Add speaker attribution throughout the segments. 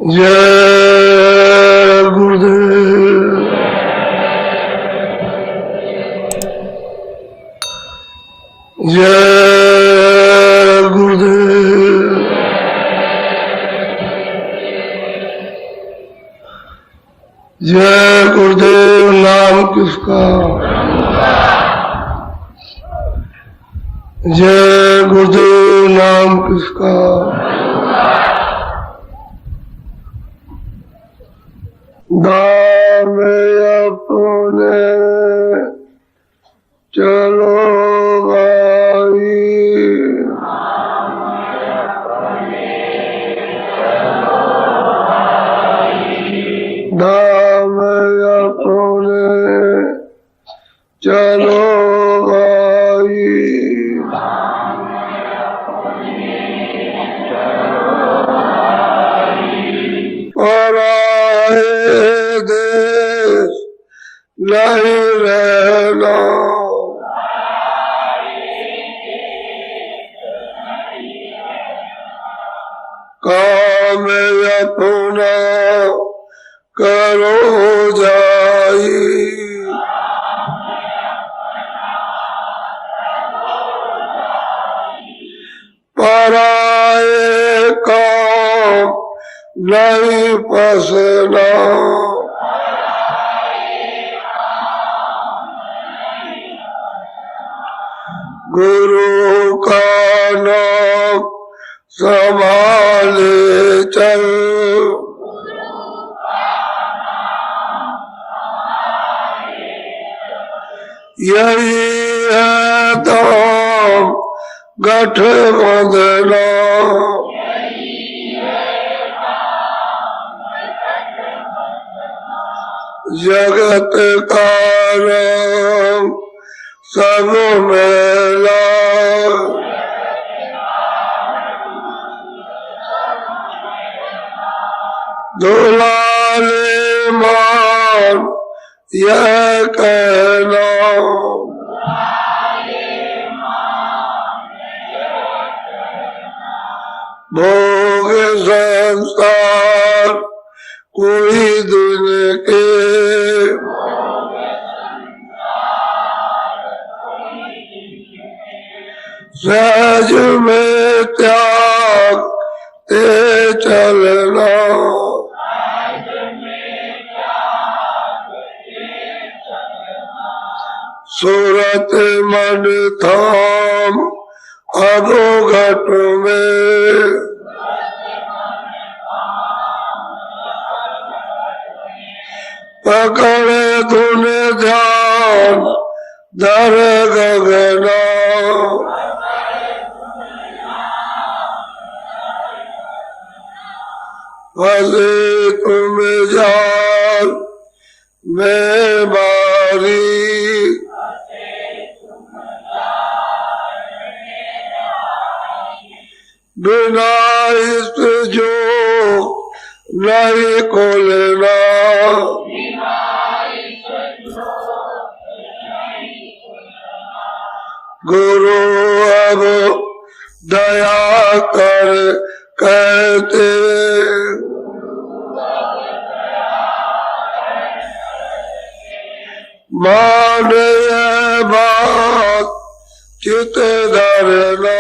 Speaker 1: जय गुरुदेव। जय गुरुदेव। जय गुरुदेव। नाम किसका? जय गुरुदेव। नाम किसका? दाम अपने चलो भाई, दाम अपने चलो भाई, पराए देश नहीं रहना, काम अपना करो जाई, पराए काम नहीं फंसना, गुरु का नाम संभाले चल, यही है दाम गठबंधना, जगत का रंग सब मेला, दुलारे मान यह कहना, भोग संसार कोई दिन के, सहज में त्याग ते चलना, सूरत मन थाम अधोघट में, पकड़े तूने ध्यान धर गगना, फंसे तुम जाल में बारी, बिना इस जो नहीं खोलना, गुरु अब दया कर कहते, मान यह बात चित धरना,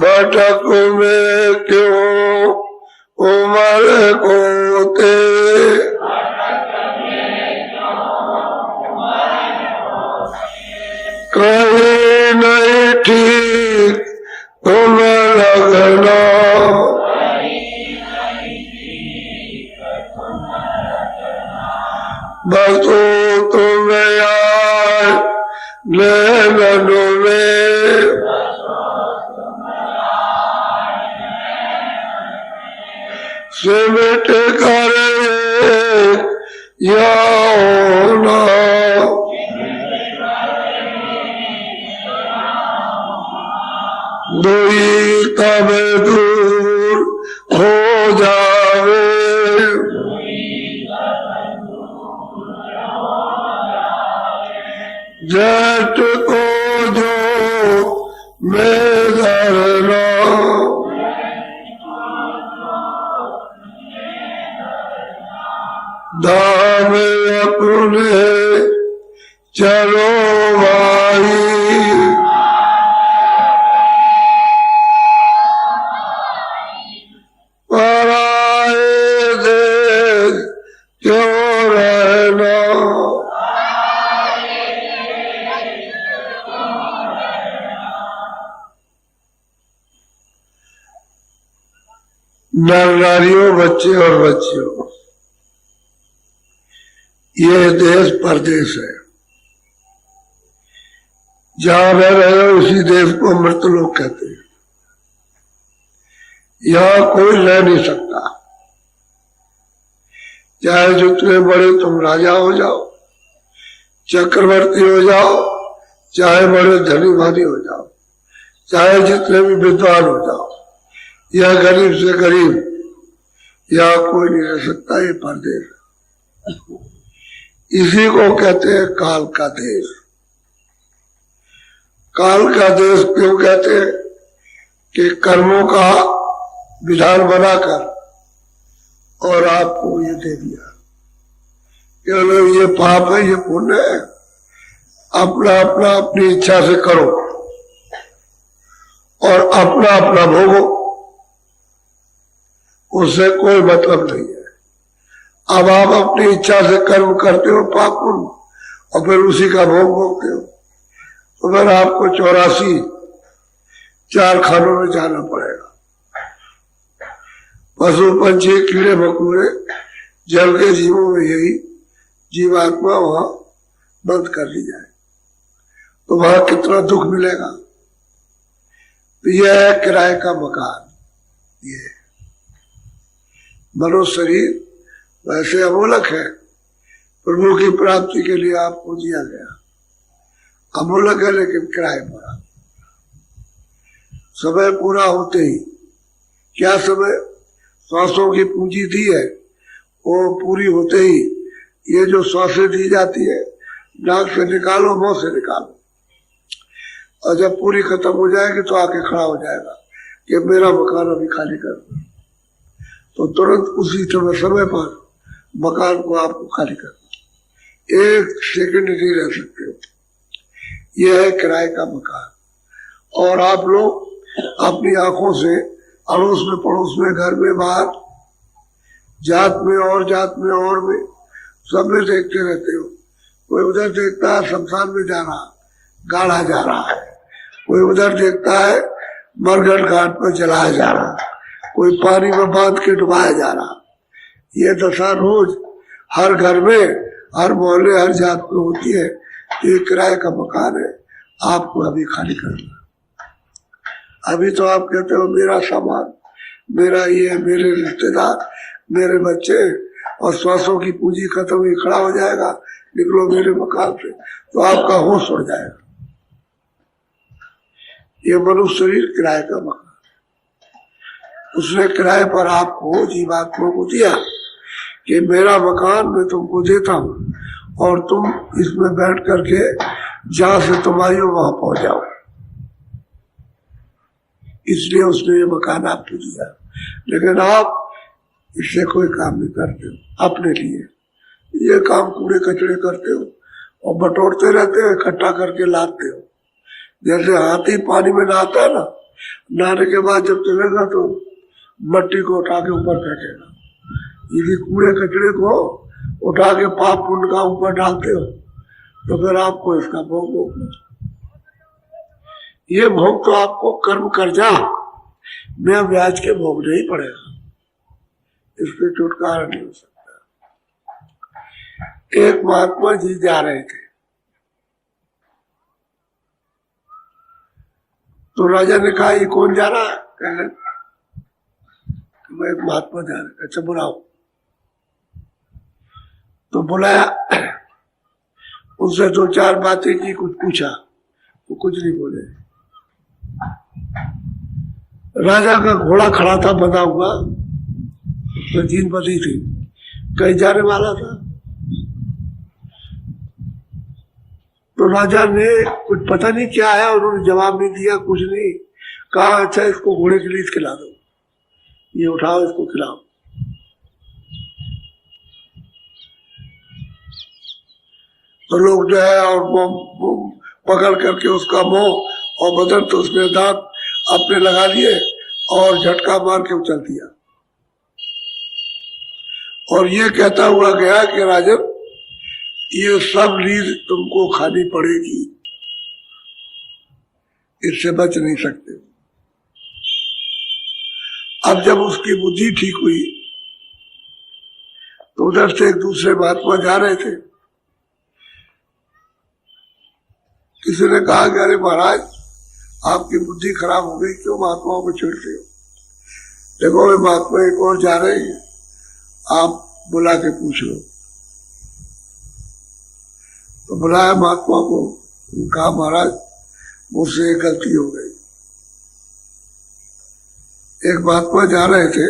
Speaker 1: भटक में क्यों उम्र कोते, कहीं नहीं ठीक तुम लगना, बसो तुम आए नैनों में, सिमट कर या होना, दुई तब दूर हो जावे, जट को जो में धरना, धाम अपने चलो भाई, पराए देश क्यों रहना। नर नारियों, बच्चे और बच्चियों, ये देश परदेश है। जहां रह रहे हो उसी देश को मृतलोक कहते हैं। यहां कोई रह नहीं सकता। चाहे जितने बड़े तुम राजा हो जाओ, चक्रवर्ती हो जाओ, चाहे बड़े धनी भानी हो जाओ, चाहे जितने भी विद्वान हो जाओ, या गरीब से गरीब, या कोई नहीं रह सकता। ये परदेश, इसी को कहते हैं काल का देश। काल का देश क्यों कहते हैं? कि कर्मों का विधान बनाकर और आपको ये दे दिया, केवल ये पाप है, ये पुण्य है, अपना अपना अपनी इच्छा से करो और अपना अपना भोगो, उससे कोई मतलब नहीं है। अब आप अपनी इच्छा से कर्म करते हो पाप पुण्य, और फिर उसी का भोग भोगते हो, तो फिर आपको 84 चार खानों में जाना पड़ेगा। पशु पंछी कीड़े मकोड़े जल के जीवों में यही जीवात्मा वहां बंद कर ली जाए तो वहां कितना दुख मिलेगा। तो यह है किराए का मकान। ये मनुष्य शरीर वैसे अमूलक है, प्रभु की प्राप्ति के लिए आपको दिया गया। अमूलक है लेकिन किराए पर। समय पूरा होते ही, क्या समय, श्वासों की पूंजी दी है, वो पूरी होते ही ये जो श्वासें दी जाती है, नाक से निकालो, मुंह से निकालो, और जब पूरी खत्म हो जाएगी तो आके खड़ा हो जाएगा कि मेरा मकान अभी खाली कर दो। तो तुरंत उसी समय पर मकान को आपको खाली कर दो, एक सेकंड नहीं रह सकते हो। यह है किराए का मकान। और आप लोग अपनी आंखों से अड़ोस में, पड़ोस में, घर में, बाहर, जात में और जात में और में, सब में देखते रहते हो। कोई उधर देखता है शमशान में जा रहा, गाड़ा जा रहा है, कोई उधर देखता है मरघट घाट पर जलाया जा रहा, कोई पानी में बांध के डुबाया जा रहा। ये दशा रोज हर घर में, हर मोहल्ले, हर जात में होती है। ये किराए का मकान है, आपको अभी खाली करना। अभी तो आप कहते हो मेरा सामान, मेरा ये, मेरे रिश्तेदार, मेरे बच्चे, और श्वासों की पूंजी खत्म हुई, खड़ा हो जाएगा, निकलो मेरे मकान से, तो आपका होश उड़ जाएगा। ये मनुष्य शरीर किराए का मकान, उसने किराए पर आपको, जीवात्मा को दिया कि मेरा मकान मैं तुमको देता हूँ और तुम इसमें बैठ करके जहां से तुम आई हो वहां पहुंच जाओ। इसलिए उसने ये मकान आपको दिया, लेकिन आप इससे कोई काम नहीं करते हो अपने लिए। ये काम कूड़े कचड़े करते हो और बटोरते रहते हो, इकट्ठा करके लाते हो। जैसे हाथी पानी में नहाता है ना, नहाने के बाद जब चलेगा तो मट्टी को उठा के ऊपर फेंकेगा। यदि कूड़े कचड़े को उठा के पाप पुण्य का ऊपर डालते हो तो फिर आपको इसका भोग भोगना। ये भोग तो आपको कर्म कर्जा में ब्याज के भोगना ही पड़ेगा, इससे छुटकारा नहीं हो सकता। एक महात्मा जी जा रहे थे तो राजा ने कहा ये कौन जा रहा है? कहने मैं एक महात्मा जा रहा है। अच्छा बुलाओ। तो बुलाया, उनसे दो चार बातें की, कुछ पूछा, वो कुछ नहीं बोले। राजा का घोड़ा खड़ा था बंधा हुआ, तो दिन बदी थी, कहीं जाने वाला था। तो तो राजा ने कुछ पता नहीं क्या आया, उन्होंने जवाब नहीं दिया, कुछ नहीं कहा। अच्छा इसको घोड़े की लीद खिला दो, ये उठाओ इसको खिलाओ। तो लोग जो है और वो पकड़ करके उसका मुंह और बदन तो उसने दांत अपने लगा लिए और झटका मार के उछल दिया। और ये कहता हुआ गया कि राजन ये सब लीद तुमको खानी पड़ेगी, इससे बच नहीं सकते। अब जब उसकी बुद्धि ठीक हुई तो उधर से एक दूसरे महात्मा जा रहे थे। किसी ने कहा कि अरे महाराज आपकी बुद्धि खराब हो गई, क्यों महात्माओं को छेड़ते हो? देखो वे महात्मा एक और जा रहे हैं, आप बुला के पूछ लो। तो बुलाया महात्मा को, कहा महाराज मुझसे एक गलती हो गई। एक महात्मा जा रहे थे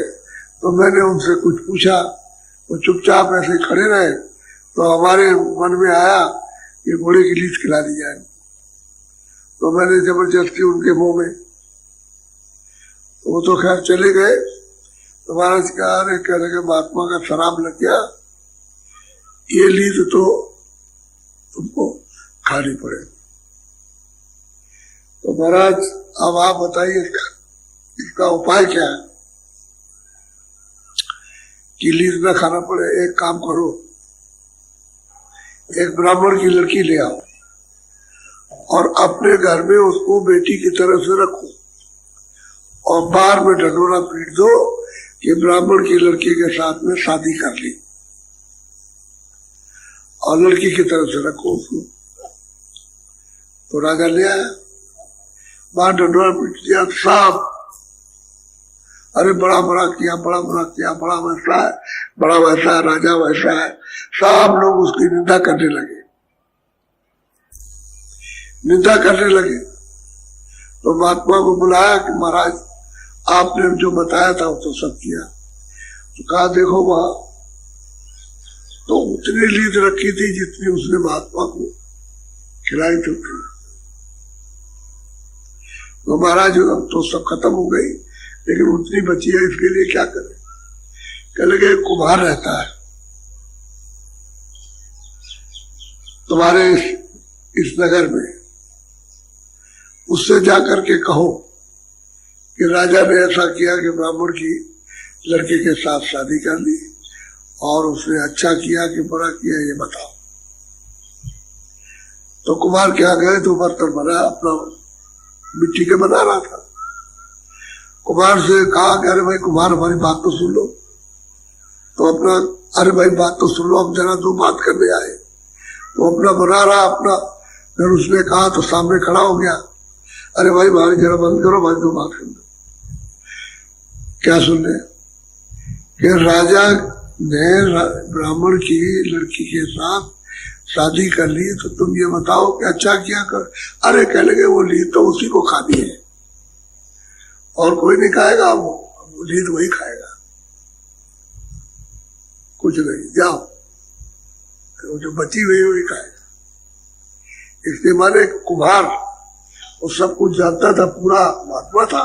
Speaker 1: तो मैंने उनसे कुछ पूछा, वो चुपचाप ऐसे खड़े रहे। तो हमारे मन में आया कि घोड़े की लीद खिला दी जाए। तो मैंने जबरदस्ती उनके मुंह में, वो तो खैर चले गए। तो महाराज कह रहे महात्मा का शराब लग गया, ये लीद तो तुमको खानी पड़े। तो महाराज अब आप बताइए इसका उपाय क्या है कि लीद न खाना पड़े? एक काम करो, एक ब्राह्मण की लड़की ले आओ और अपने घर में उसको बेटी की तरह से रखो और बाहर में ढंढोरा पीट दो कि ब्राह्मण की लड़की के साथ में शादी कर ली, और लड़की की तरफ से रखो उसको। तो राजा ले आया, बाहर ढंढोरा पीट दिया, साहब अरे बड़ा बड़ा किया, बड़ा बड़ा किया, बड़ा वैसा है, बड़ा वैसा है, राजा वैसा है। सब लोग उसकी निंदा करने लगे, निंदा करने लगे। तो महात्मा को बुलाया कि महाराज आपने जो बताया था वो तो सब किया। तो कहा देखो वहां तो उतनी लीद रखी थी जितनी उसने महात्मा को खिलाई थी। तो महाराज अब तो सब खत्म हो गई, लेकिन उतनी बची है, इसके लिए क्या करें? कह लगे कुम्हार रहता है तुम्हारे इस नगर में, उससे जाकर के कहो कि राजा ने ऐसा किया कि ब्राह्मण की लड़के के साथ शादी कर ली और उसने अच्छा किया कि बुरा किया, ये बताओ। तो कुमार क्या गए तो बर्तन बना, अपना मिट्टी के बना रहा था। कुमार से कहा कि अरे भाई कुमार हमारी बात तो सुन लो। तो अपना अरे भाई बात तो सुन लो, हम जरा दो बात करने आए। तो अपना बना रहा अपना, फिर उसने कहा तो सामने खड़ा हो गया, अरे भाई भाई जरा बंद करो, भाई दो बात सुन लो। क्या सुनने? कि राजा ने ब्राह्मण की लड़की के साथ शादी कर ली, तो तुम ये बताओ कि अच्छा किया कर। अरे कह लगे वो लीद तो उसी को खानी है और कोई नहीं खाएगा, वो लीद वही खाएगा, कुछ नहीं, जाओ वो जो बची हुई वही खाएगा। इसके माने कुम्हार वो सब कुछ जानता था, पूरा महात्मा था,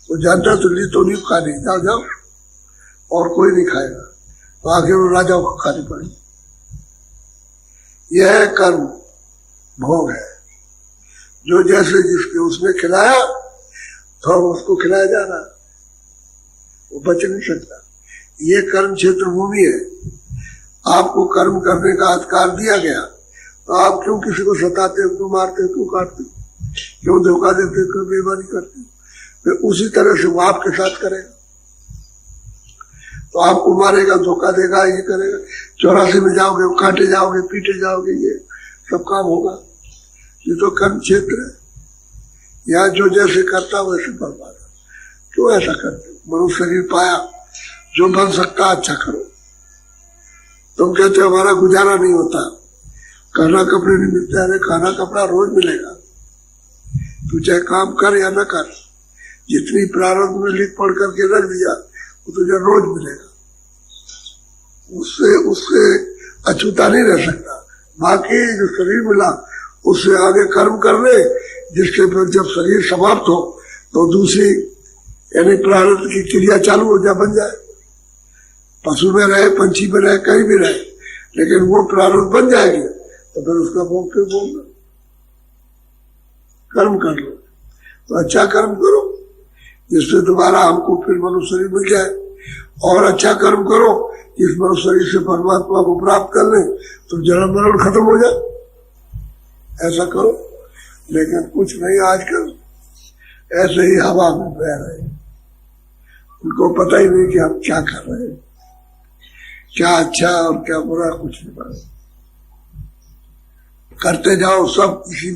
Speaker 1: वो जानता तो लीद तो नहीं खानी, जाओ जाओ और कोई नहीं खाएगा। तो आखिर वो राजा को खानी पड़ी। यह कर्म भोग है, जो जैसे जिसके उसने खिलाया तो उसको खिलाया जा रहा, वो बच नहीं सकता। ये कर्म क्षेत्र भूमि है, आपको कर्म करने का अधिकार दिया गया, तो आप क्यों किसी को सताते हो, क्यों मारते हो, क्यों काटते हो, क्यों धोखा देते हो, क्यों बेईमानी करते हो? फिर उसी तरह से वो आपके साथ करेगा, तो आपको मारेगा, धोखा देगा, ये करेगा, 84 में जाओगे, काटे जाओगे, पीटे जाओगे, ये सब काम होगा। ये तो कर्म क्षेत्र है, यहाँ जो जैसे करता वैसे बर्बाद है। क्यों ऐसा करते? मनुष्य शरीर पाया, जो बन सकता अच्छा करो। तुम कहते हमारा गुजारा नहीं होता, खाना कपड़े नहीं मिलते, अरे खाना कपड़ा रोज मिलेगा, तू चाहे काम कर या न कर, जितनी प्रारंभ में लिख पढ़ करके रख दिया वो तुझे रोज मिलेगा, उससे अछूता नहीं रह सकता। बाकी जो शरीर मिला उससे आगे कर्म कर ले, जिससे फिर जब शरीर समाप्त हो तो दूसरी यानी प्रारब्ध की क्रिया चालू हो जाए, बन जाए। पशु में रहे, पंछी में रहे, कहीं भी रहे, लेकिन वो प्रारब्ध बन जाएगी तो फिर उसका भोग फिर भोग। कर्म कर लो तो अच्छा कर्म करो जिससे दोबारा हमको फिर मनुष्य शरीर मिल जाए, और अच्छा कर्म करो इस मनुष्य शरीर से परमात्मा को प्राप्त कर ले तो जन्म मरण खत्म हो जाए। ऐसा करो, लेकिन कुछ नहीं आजकल ऐसे ही हवा में बह रहे हैं, उनको पता ही नहीं कि हम क्या कर रहे हैं, क्या अच्छा और क्या बुरा कुछ नहीं पता। करते जाओ सब इसी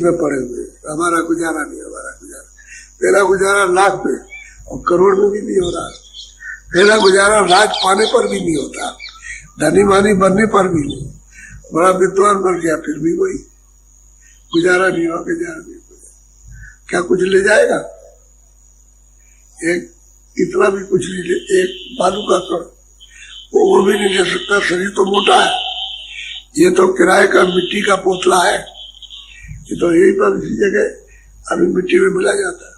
Speaker 1: में पड़े हुए, हमारा गुजारा नहीं, हमारा गुजारा। पहला गुजारा लाख पे और करोड़ में भी नहीं हो रहा, पहला गुजारा राज पाने पर भी नहीं होता, धनी मानी बनने पर भी नहीं, बड़ा विद्वान बन गया फिर भी वही गुजारा नहीं हो, गुजारा नहीं हो, क्या कुछ ले जाएगा? एक इतना भी कुछ नहीं ले, एक बालू का कण वो भी नहीं ले सकता, शरीर तो मोटा है, ये तो किराए का मिट्टी का पोतला है, ये तो यही पर इसी जगह अभी मिट्टी में मिला जाता है।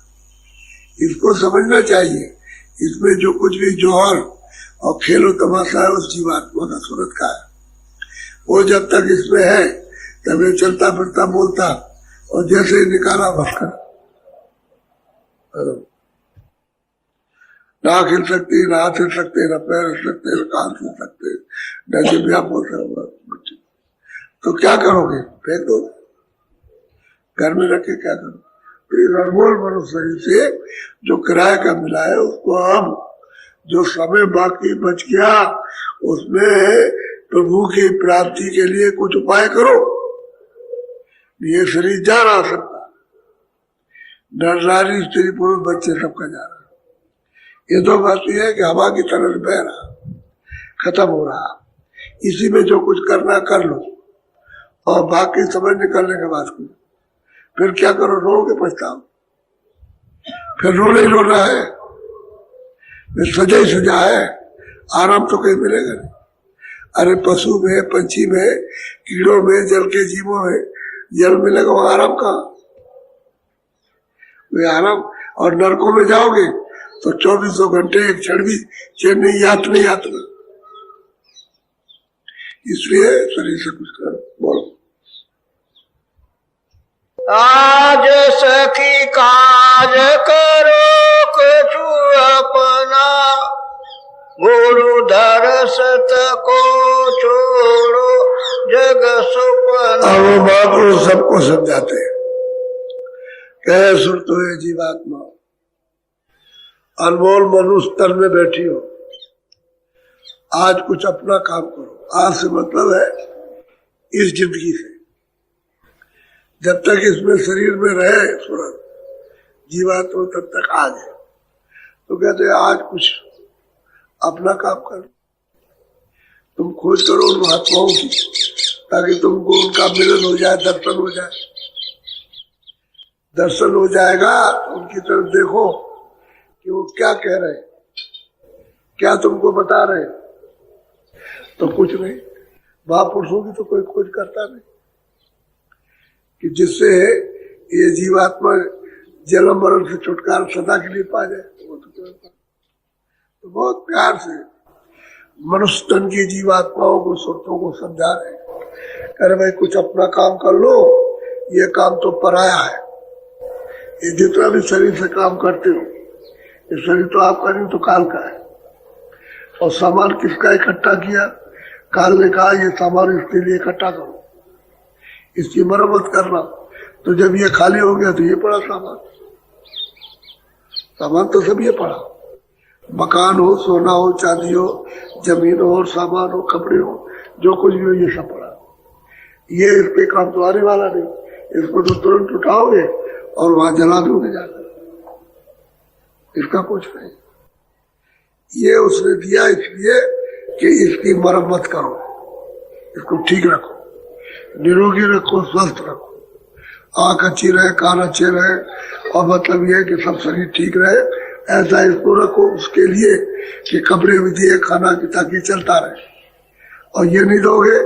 Speaker 1: इसको समझना चाहिए, इसमें जो कुछ भी जौहर और खेलो तमाशा है उस जीवात्मा का सूरत का है, वो जब तक इसमें है तब ये चलता फिरता बोलता, और जैसे ही निकाला भटका, ना हिल सकती, ना हाथ हिल सकते, ना पैर हिल सकते, ना कान हिल सकते, न जिभ्या बोल सकते, तो क्या करोगे? फेंक दो, घर में रखे क्या करो? अनमोल मनुष्य से जो किराए का मिला है उसको हम जो समय बाकी बच गया उसमें प्रभु की प्राप्ति के लिए कुछ उपाय करो। ये शरीर जा रहा सबका, नर नारी स्त्री पुरुष बच्चे सबका जा रहा, ये तो बात यह है कि हवा की तरह बह रहा, खत्म हो रहा। इसी में जो कुछ करना कर लो, और बाकी समय निकलने के बाद फिर क्या करो? रोगे पछताओ, फिर रोना ही रोना है, फिर सजा ही सजा है, आराम तो कहीं मिलेगा नहीं। अरे पशु में, पंछी में, कीड़ों में, जल के जीवों में जल मिलेगा, वो आराम कहाँ? वे आराम। और नरकों में जाओगे तो 24 घंटे एक क्षण भी चैन नहीं, यातना। इसलिए शरीर से कुछ करो। बोलो।
Speaker 2: आज सखी काज करो कछु अपना, गुरु दरसत को छोड़ो जग सुपना।
Speaker 1: वो बात वो सबको समझाते हैं, कह सुन तो है जीवात्मा, अनमोल मनुष्य तन में बैठी हो, आज कुछ अपना काम करो। आज से मतलब है इस जिंदगी से, जब तक इसमें शरीर में रहे सूरज जीवात्मा तब तक आज है। तो कहते हैं आज कुछ अपना काम करो, तुम खोज करो उन महात्माओं की, ताकि तुमको उनका मिलन हो जाए, दर्शन हो जाए। दर्शन हो जाएगा तो उनकी तरफ देखो कि वो क्या कह रहे हैं, क्या तुमको बता रहे हैं। तो कुछ नहीं, महापुरुषों की तो कोई खोज करता नहीं कि जिससे ये जीवात्मा जन्म मरण से छुटकारा सदा के लिए पा जाए। वो तो बहुत प्यार से मनुष्य तन की जीवात्माओं को, सुरतों को समझा रहे, अरे भाई कुछ अपना काम कर लो, ये काम तो पराया है। ये जितना भी शरीर से काम करते हो, ये शरीर तो आपका नहीं, तो काल का है। और सामान किसका इकट्ठा किया? काल ने कहा ये सामान इसके लिए इकट्ठा करो, इसकी मरम्मत करना। तो जब ये खाली हो गया तो ये पड़ा सामान तो सब ये पड़ा, मकान हो, सोना हो, चांदी हो, जमीन हो, और सामान हो, कपड़े हो, जो कुछ भी हो ये सब पड़ा। ये इस पे काम तो आने वाला नहीं, इसको तो तुरंत उठाओगे और वहां जला दोगे जाकर, इसका कुछ नहीं। ये उसने दिया इसलिए कि इसकी मरम्मत करो, इसको ठीक रखो, निरोगी रखो, स्वस्थ रखो, आंख अच्छी रहे, कान अच्छे रहे, और मतलब ये कि सब शरीर ठीक रहे, ऐसा इसको रखो। उसके लिए कि कपड़े भी दिए, खाना भी, ताकि चलता रहे। और ये नहीं दोगे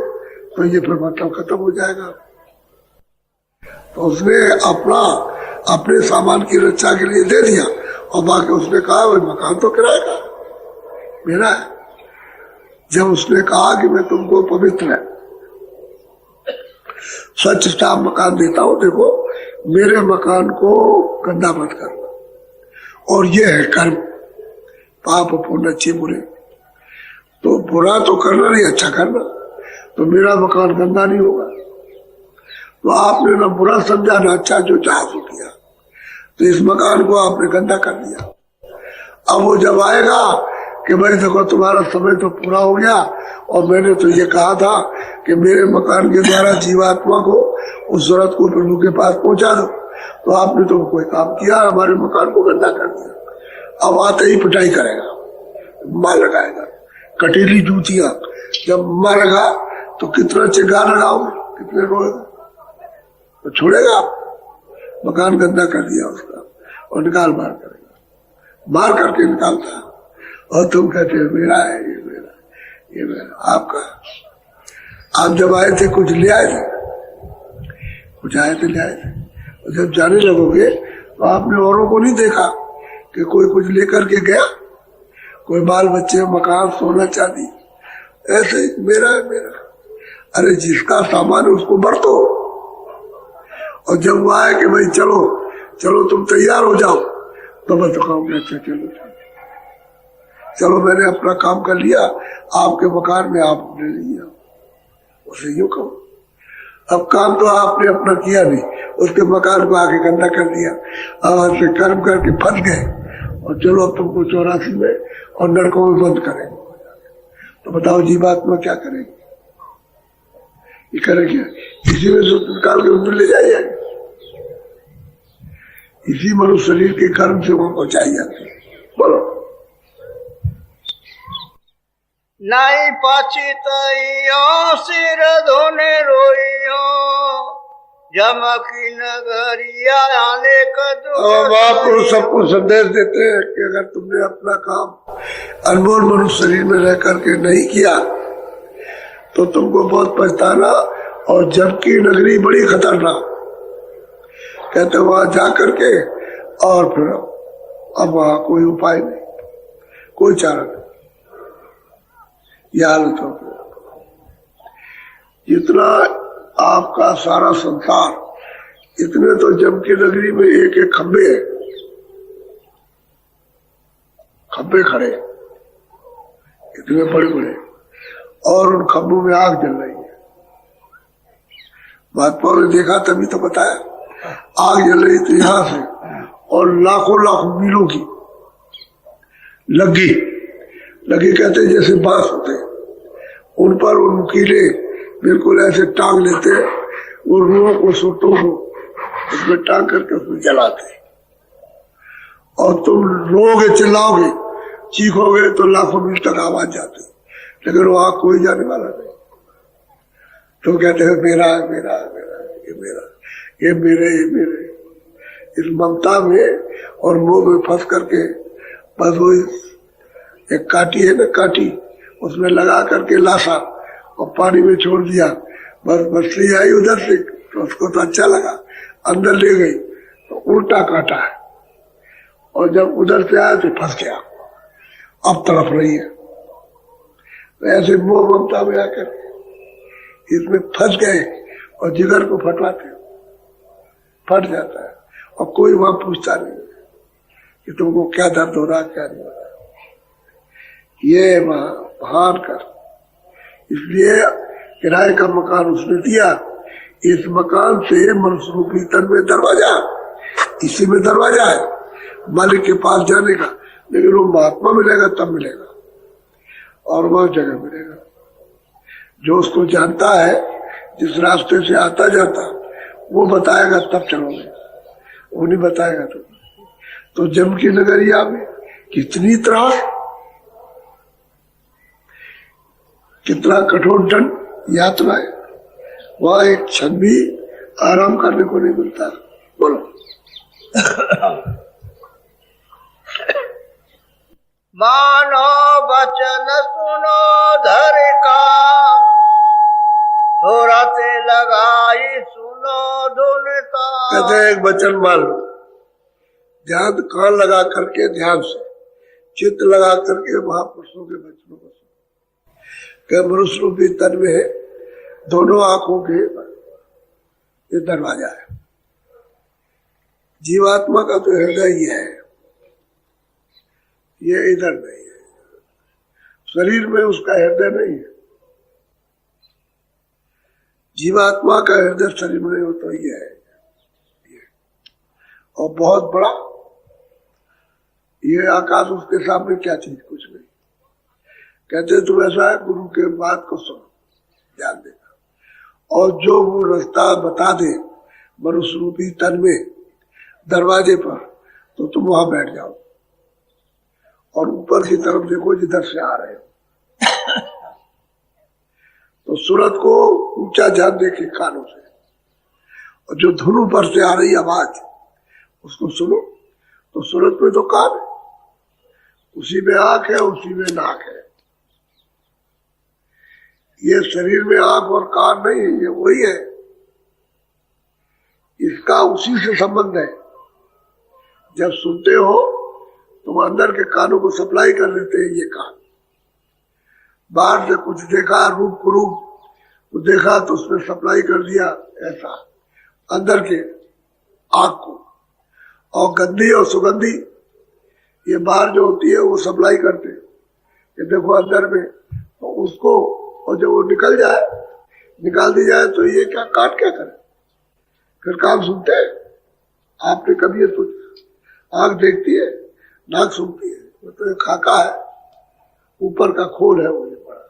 Speaker 1: तो ये फिर मतलब खत्म हो जाएगा। तो उसने अपने सामान की रक्षा के लिए दे दिया और बाकी उसने कहा भाई मकान तो किराए का मेरा है। जब उसने कहा कि मैं तुमको पवित्र स्वच्छ साफ मकान देता हूं, देखो मेरे मकान को गंदा मत करना, और ये है कर्म, पाप पुण्य अच्छे बुरे। तो बुरा तो करना नहीं, अच्छा करना, तो मेरा मकान गंदा नहीं होगा। तो आपने ना बुरा समझा ना अच्छा, जो चाह सो किया, तो इस मकान को आपने गंदा कर दिया। अब वो जब आएगा कि भाई देखो तुम्हारा समय तो पूरा हो गया और मैंने तो ये कहा था कि मेरे मकान के द्वारा जीवात्मा को उस जरूरत को प्रभु के पास पहुंचा दो, तो आपने तो कोई काम किया, हमारे मकान को गंदा कर दिया। अब आते ही पिटाई करेगा, मार लगाएगा, कटीली जूतियां जब मारेगा तो कितना चिल्ला लगाओगे, कितने रोएगा, तो छोड़ेगा आप? मकान गंदा कर दिया उसका और निकाल मार करेगा, मार करके निकालता है और तुम कहते हो मेरा है, ये मेरा, ये मेरा। आपका आप जब आए थे कुछ ले आए थे, कुछ आए थे ले आए थे, और जब जाने लगोगे तो आपने औरों को नहीं देखा कि कोई कुछ लेकर के गया, कोई बाल बच्चे, मकान, सोना चांदी, ऐसे ही मेरा है मेरा। अरे जिसका सामान है उसको बरतो, और जब वो आए कि भाई चलो चलो तुम तैयार हो जाओ, तो मैं तो कहूँगा अच्छा चलो चलो मैंने अपना काम कर लिया, आपके मकान में आपने लिया, उसे यूं कहो। अब काम तो आपने अपना किया नहीं, उसके मकान को आके गंदा कर दिया, अब से कर्म करके फंस गए, और चलो अब तुमको 84 में और नरकों में बंद करेंगे। तो बताओ जीवात्मा क्या करेगी? ये करेगी इसी में से निकाल के उधर ले जाइए, इसी मनुष्य शरीर के कर्म से वो पहुंचाई जाती है। बोलो
Speaker 2: नहीं पछितइयो सिर धोने रोइयो जमकी नगरिया आने का
Speaker 1: महापुरुष सबको संदेश देते हैं कि अगर तुमने अपना काम अनमोल मनुष्य शरीर में रह करके नहीं किया तो तुमको बहुत पछताना, और जबकि नगरी बड़ी खतरनाक, कहते वहां जा करके और फिर अब वहां कोई उपाय नहीं, कोई चारा नहीं, यह हालत हो गया। जितना आपका सारा संसार, इतने तो जमकी नगरी में एक एक खंबे है, खंबे खड़े इतने बड़े बड़े, और उन खंभों में आग जल रही है। महात्मा ने देखा तभी तो बताया, आग जल रही थी यहां से, और लाखों लाखों मीलों की लगी लगी, कहते जैसे बांस होते, उन पर वो नुकीले बिल्कुल ऐसे टांग लेते, वो रूहों को, सोटों को उसमें टांग करके उसमें जलाते, और तुम रोगे, चिल्लाओगे, चीखोगे तो लाखों मील तक आवाज जाती, लेकिन वहां कोई जाने वाला नहीं। तो कहते हैं मेरा है, मेरा है, मेरा है, ये मेरा, ये मेरे, ये मेरे। इस ममता में और मोह में फंस करके बस वो एक काटी है ना, काटी, उसमें लगा करके लाशा और पानी में छोड़ दिया, बस मछली आई उधर से, तो उसको तो अच्छा लगा, अंदर ले गई तो उल्टा काटा है, और जब उधर से आया तो फंस गया, अब तड़प रही है। तो ऐसे मोह ममता में आकर इसमें फंस गए, और जिगर को फटवाते, फट जाता है, और कोई वहां पूछता नहीं कि तुमको क्या दर्द हो रहा, क्या नहीं हो रहा। ये भान कर, इसलिए किराए का मकान उसने दिया, इस मकान से मनुष्य रूपी तन में दरवाजा, इसी में दरवाजा है मालिक के पास जाने का, लेकिन वो महात्मा मिलेगा तब मिलेगा, और वह जगह मिलेगा। जो उसको जानता है, जिस रास्ते से आता जाता, वो बताएगा तब चलोगे, वो नहीं बताएगा तो जम की नगरिया में कितनी त्रास, कितना कठोर दंड यात्रा है, वहां एक क्षण भी आराम करने को नहीं मिलता। बोलो
Speaker 2: मानो वचन सुनो धर का, तो
Speaker 1: वचन मान लो, ध्यान कान लगा करके ध्यान से चित्त लगा करके महापुरुषों के वचनों को सुनो। मनुष्य रूपी तन में दोनों आंखों के ये दरवाजा है। जीवात्मा का तो हृदय ही है, ये इधर नहीं है, शरीर में उसका हृदय नहीं है। जीवात्मा का हृदय शरीर में हो तो ये है, और बहुत बड़ा ये आकाश, उसके सामने क्या चीज, कुछ नहीं। कहते तुम ऐसा है, गुरु के बात को सुनो, ध्यान देना, और जो वो रास्ता बता दे मनुष्य रूपी तन में दरवाजे पर, तो तुम वहां बैठ जाओ और ऊपर की तरफ देखो जिधर से आ रहे हो। तो सूरत को ऊंचा ध्यान देखे कानों से, और जो धुन पर से आ रही आवाज उसको सुनो। तो सूरत में तो कान है, उसी में आंख है, उसी में नाक है। ये शरीर में आंख और कान नहीं है, ये वही है, इसका उसी से संबंध है। जब सुनते हो तुम अंदर के कानों को सप्लाई कर देते हैं ये कान। बाहर से कुछ देखा, रूप को रूप तो देखा तो उसमें सप्लाई कर दिया, ऐसा अंदर के आंख को। और गंदी और सुगंधी ये बाहर जो होती है वो सप्लाई करते, ये देखो अंदर में, तो उसको, और जब वो निकल जाए, निकाल दी जाए, तो ये क्या काट क्या करे, फिर काम सुनते हैं। आपने कभी ये सोचा, आंख देखती है, नाक सुनती है, वो तो एक खाका है, ऊपर का खोल है वो, ये बड़ा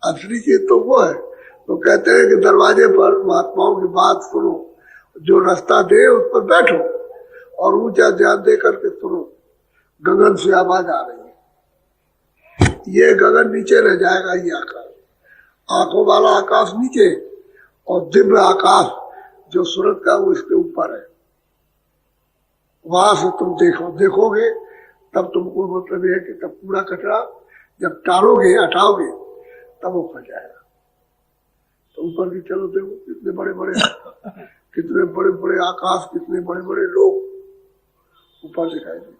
Speaker 1: असली चीज तो वो है। तो कहते हैं कि दरवाजे पर महात्माओं की बात सुनो, जो रास्ता दे उस पर बैठो और ऊंचा ध्यान दे करके सुनो। गगन से आवाज आ रही है, ये गगन नीचे रह जाएगा, ये आकाश, आंखों वाला आकाश नीचे, और दिव्य आकाश जो सूरत का वो इसके ऊपर है। वहां से तुम देखोगे तब तुमको मतलब है कि तब पूरा कचरा जब टालोगे, हटाओगे, तब वो फट जाएगा। तो ऊपर की चलो देखो कितने बड़े बड़े आकाश, कितने बड़े बड़े लोग ऊपर दिखाई दे।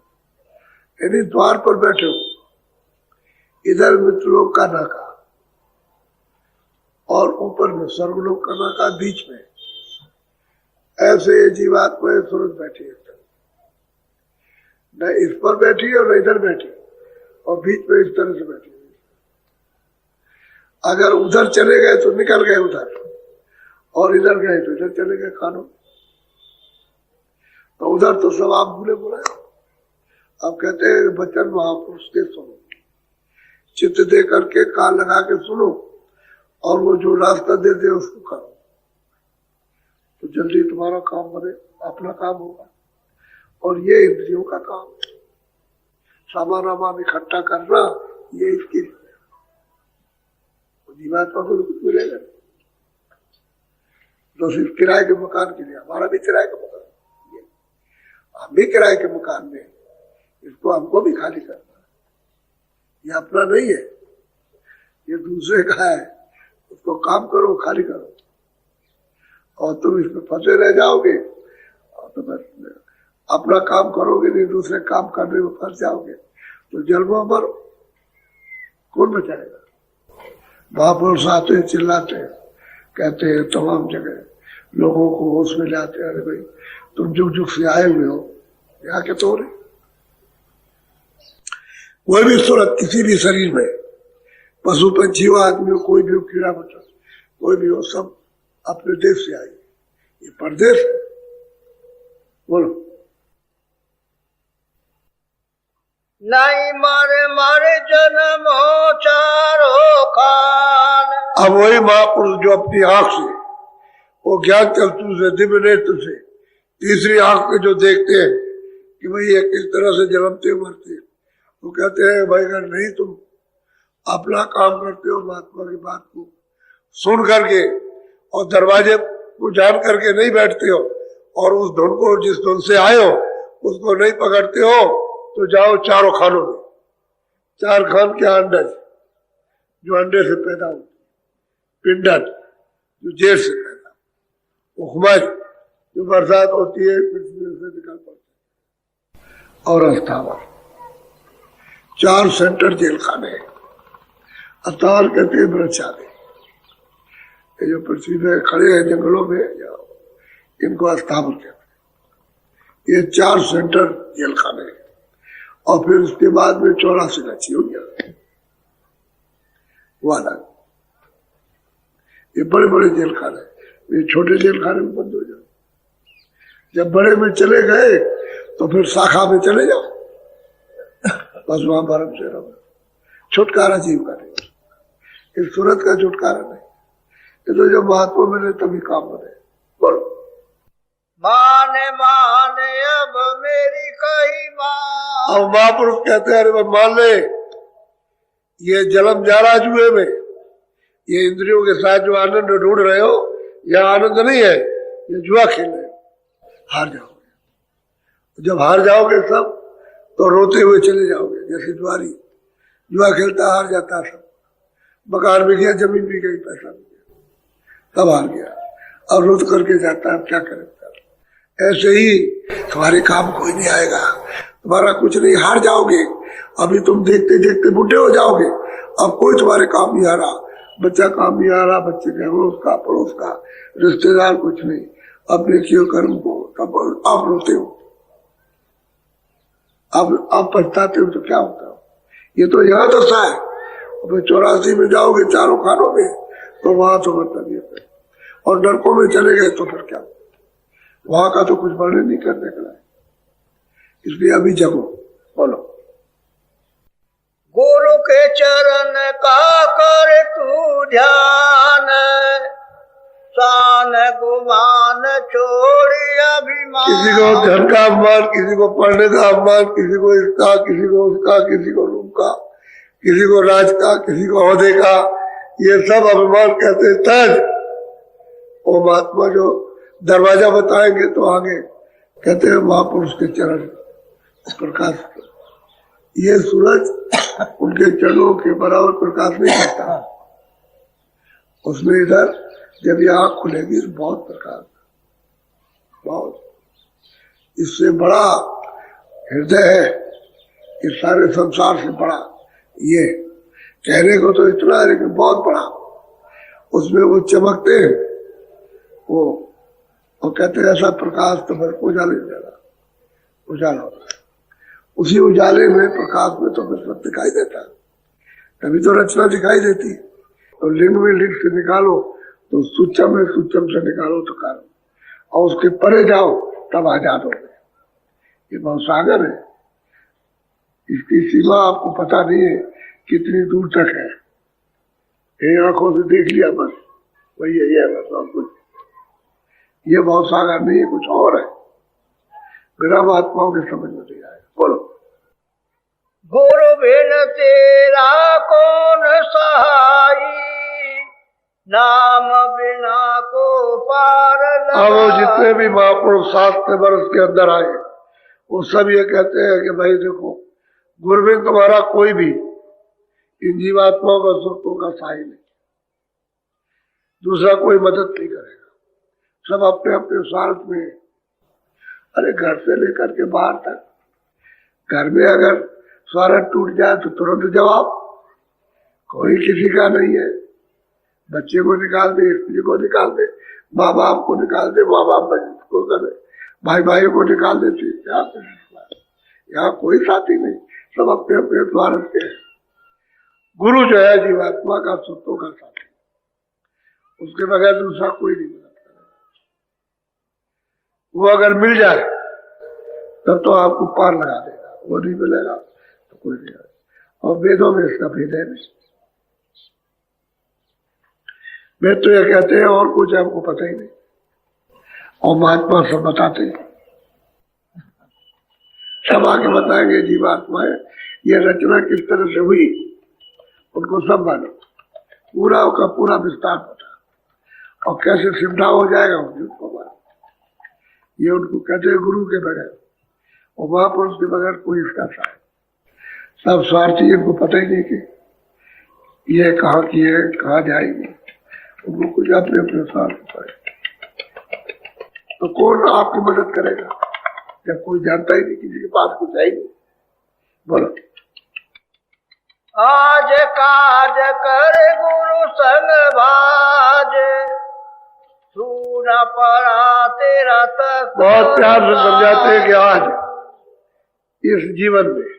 Speaker 1: यानी द्वार पर बैठे हो, इधर मित्रलोक का नाका और ऊपर में स्वर्गलोक का नाका, बीच में ऐसे जीवात्मा सूरत बैठी है, न इस पर बैठी है और न इधर बैठी, और बीच में इस तरह से बैठी है। अगर उधर चले गए तो निकल गए उधर, और इधर गए तो इधर चले गए कानों। तो उधर तो सब आप भूले बोले। अब कहते हैं वचन महापुरुष के सुनो, चित्त दे करके कान लगा के सुनो, और वो जो रास्ता दे दे उसको करो, तो जल्दी तुम्हारा काम बने, अपना काम होगा। और ये इंद्रियों का काम है, सामान वामान इकट्ठा करना, ये इसकी जीवात्मा को कुछ मिलेगा। तो सिर्फ किराए के मकान के लिए, हमारा भी किराए का मकान, हम भी किराए के मकान में, इसको हमको भी खाली करना है। ये अपना नहीं है, ये दूसरे का है, उसको काम करो, खाली करो। और तुम इसमें फंसे रह जाओगे, और तुम अपना काम करोगे नहीं, दूसरे काम करने में फंस जाओगे, तो जन्मों मरो, कौन बचाएगा। महापुरुष आते हैं, चिल्लाते हैं, कहते हैं तमाम जगह लोगों को होश में लाते हैं, अरे भाई तुम जुग जुग से आए हुए हो, यहाँ के तो रहे। कोई भी सूरत किसी भी शरीर में, पशु पंछी हो, आदमी हो, कोई भी हो, कीड़ा मकोड़ा कोई भी हो, सब अपने देश से आई। ये परदेश है। बोलो।
Speaker 2: नहीं मारे मारे जन्म हो चारों खान।
Speaker 1: अब वही महापुरुष जो अपनी आंख से, वो ज्ञान चक्षु से, दिव्य नेत्र से, तीसरी आंख में जो देखते हैं कि भाई ये किस तरह से जन्मते मरते, तो कहते हैं भाई अगर नहीं तुम अपना काम करते हो, महात्मा की बात को सुन करके और दरवाजे को जान करके नहीं बैठते हो, और उस धुन को, जिस धुन से आए हो उसको नहीं पकड़ते हो, तो जाओ चारों खानों में। चार खान के अंडज जो अंडे से पैदा होते, पिंडन जो जेर से पैदा, उखमज जो बरसात होती है पृथ्वी से निकल पड़ती है। और अस्थावर 4 सेंटर जेल खाने। अस्थावर कहते हैं वृक्षादि, ये जो पृथ्वी पे खड़े हैं जंगलों में, इनको अस्थावर कहते हैं। ये 4 सेंटर जेल खाने। और फिर उसके बाद में 84 गच्छी हो गया वो अलग। ये बड़े बड़े जेल खाने, ये छोटे जेल खाने में बंद हो जाए। जब बड़े में चले गए तो फिर शाखा में चले जाओ, बस वहां बर्फ से रहो। छुटकारा जीव का नहीं, इस सूरत का छुटकारा नहीं। ये तो जब महात्मा मिले तभी काम बने। बोलो
Speaker 2: माने माने अब मेरी कही बात।
Speaker 1: अब महापुरुष कहते हैं, अरे मान ले, ये जलम जा रहा जुए में, ये इंद्रियों के साथ जो आनंद ढूंढ रहे हो, यह आनंद नहीं है, ये जुआ खेल रहे हो, हार जाओगे। जब हार जाओगे सब तो रोते हुए चले जाओगे, जैसे जुआरी जुआ खेलता हार जाता, सब मकान भी गया, जमीन भी गई, पैसा भी गया, तब हार गया, अब रोज करके जाता है, अब क्या करेगा। ऐसे ही तुम्हारे काम कोई नहीं आएगा, तुम्हारा कुछ नहीं, हार जाओगे। अभी तुम देखते देखते बुढ़े हो जाओगे, अब कोई तुम्हारे काम नहीं आ रहा, बच्चा काम नहीं आ रहा, बच्चे के उसका पड़ोस का रिश्तेदार कुछ नहीं, अपने किए कर्म को तब आप रोते हो, अब आप पछताते हो तो क्या होता हो। ये तो यहाँ दशा है। अब 84 में जाओगे 4 खानों में तो वहां तो मतलब ये, और नरकों में चले गए तो फिर क्या, वहां का तो कुछ वर्णन नहीं करने का है। इसलिए अभी जगो। बोलो
Speaker 2: गुरु के चरण का कर तू ध्यान, शान गुमान छोड़ी अभिमान।
Speaker 1: किसी को धन का अपमान, किसी को पढ़ने का अपमान, किसी को इसका, किसी को उसका, किसी को रूप का, किसी को राज का, किसी को ओहदे का, ये सब अभिमान कहते तज। वो महात्मा जो दरवाजा बताएंगे तो आगे कहते हैं महापुरुष के चरण प्रकाश। ये सूरज उनके चरणों के बराबर प्रकाश नहीं करता, उसमें इधर जब ये आंख खुलेगी तो बहुत प्रकाश, बहुत। इससे बड़ा हृदय है इस सारे संसार से बड़ा। ये कहने को तो इतना है लेकिन बहुत बड़ा। उसमें वो चमकते हैं, वो और कहते हैं ऐसा प्रकाश तो फिर उजाले जाएगा, उजाला होता है। उसी उजाले में प्रकाश में तो फिर सब दिखाई देता है, तभी तो रचना दिखाई देती। तो लिंग में लिंग से निकालो तो सूक्ष्म में सूक्ष्म से निकालो तो कारण, और उसके परे जाओ तब आजाद हो गए। ये बहुत सागर है, इसकी सीमा आपको पता नहीं है कितनी दूर तक है। ये आंखों से देख लिया बस, वही है बस, और कुछ ये बहुत सागर नहीं है, कुछ और है, बिना महात्माओं के समझ में नहीं आएगा। बोलो
Speaker 2: गुरु बिन तेरा कौन सहाई, नाम बिना को पार लगाई।
Speaker 1: अब वो जितने भी महापुरुष 7 वर्ष के अंदर आए वो सब ये कहते हैं कि भाई देखो, गुरु बिन तुम्हारा कोई भी इन जीवात्माओं का सुखों का सहाय नहीं, दूसरा कोई मदद नहीं करेगा, सब अपने अपने स्वार्थ में। अरे घर से लेकर के बाहर तक, घर में अगर स्वार्थ टूट जाए तो तुरंत जवाब, कोई किसी का नहीं है। बच्चे को निकाल दे, स्त्री को निकाल दे, माँ बाप को निकाल दे, माँ बाप को करे, भाई भाई को निकाल देते, यहाँ कोई साथी नहीं, सब अपने अपने स्वार्थ के। गुरु जो है जीवात्मा का सुखों का साथी, उसके बगैर दूसरा कोई नहीं मदद करेगा। वो अगर मिल जाए तब तो आपको पार लगा देगा, वो नहीं मिलेगा तो कोई नहीं आएगा। और वेदों में इसका भेद है नहीं, वेद तो ये कहते हैं और कुछ आपको पता ही नहीं, और महात्मा सब बताते हैं, सब आगे बताएंगे जीवात्मा है, ये रचना किस तरह से हुई उनको सब मालूम, पूरा का पूरा विस्तार पता, और कैसे सिमटा हो जाएगा उनको मालूम। ये उनको कहते हैं गुरु के बगैर, और महापुरुष के बगैर कोई इसका साथ। सब स्वार्थी, इनको पता ही नहीं कि ये कहाँ की है, कहाँ जाएगी, उनको कुछ अपने अपने स्वार्थ पर। तो कौन आपकी मदद करेगा जब कोई जानता ही नहीं, किसी के पास कुछ है ही नहीं। बोलो।
Speaker 2: आज काज कर गुरु संग भाज, सुना पड़ा तेरा तक।
Speaker 1: बहुत प्यार से समझाते हैं कि आज इस जीवन में,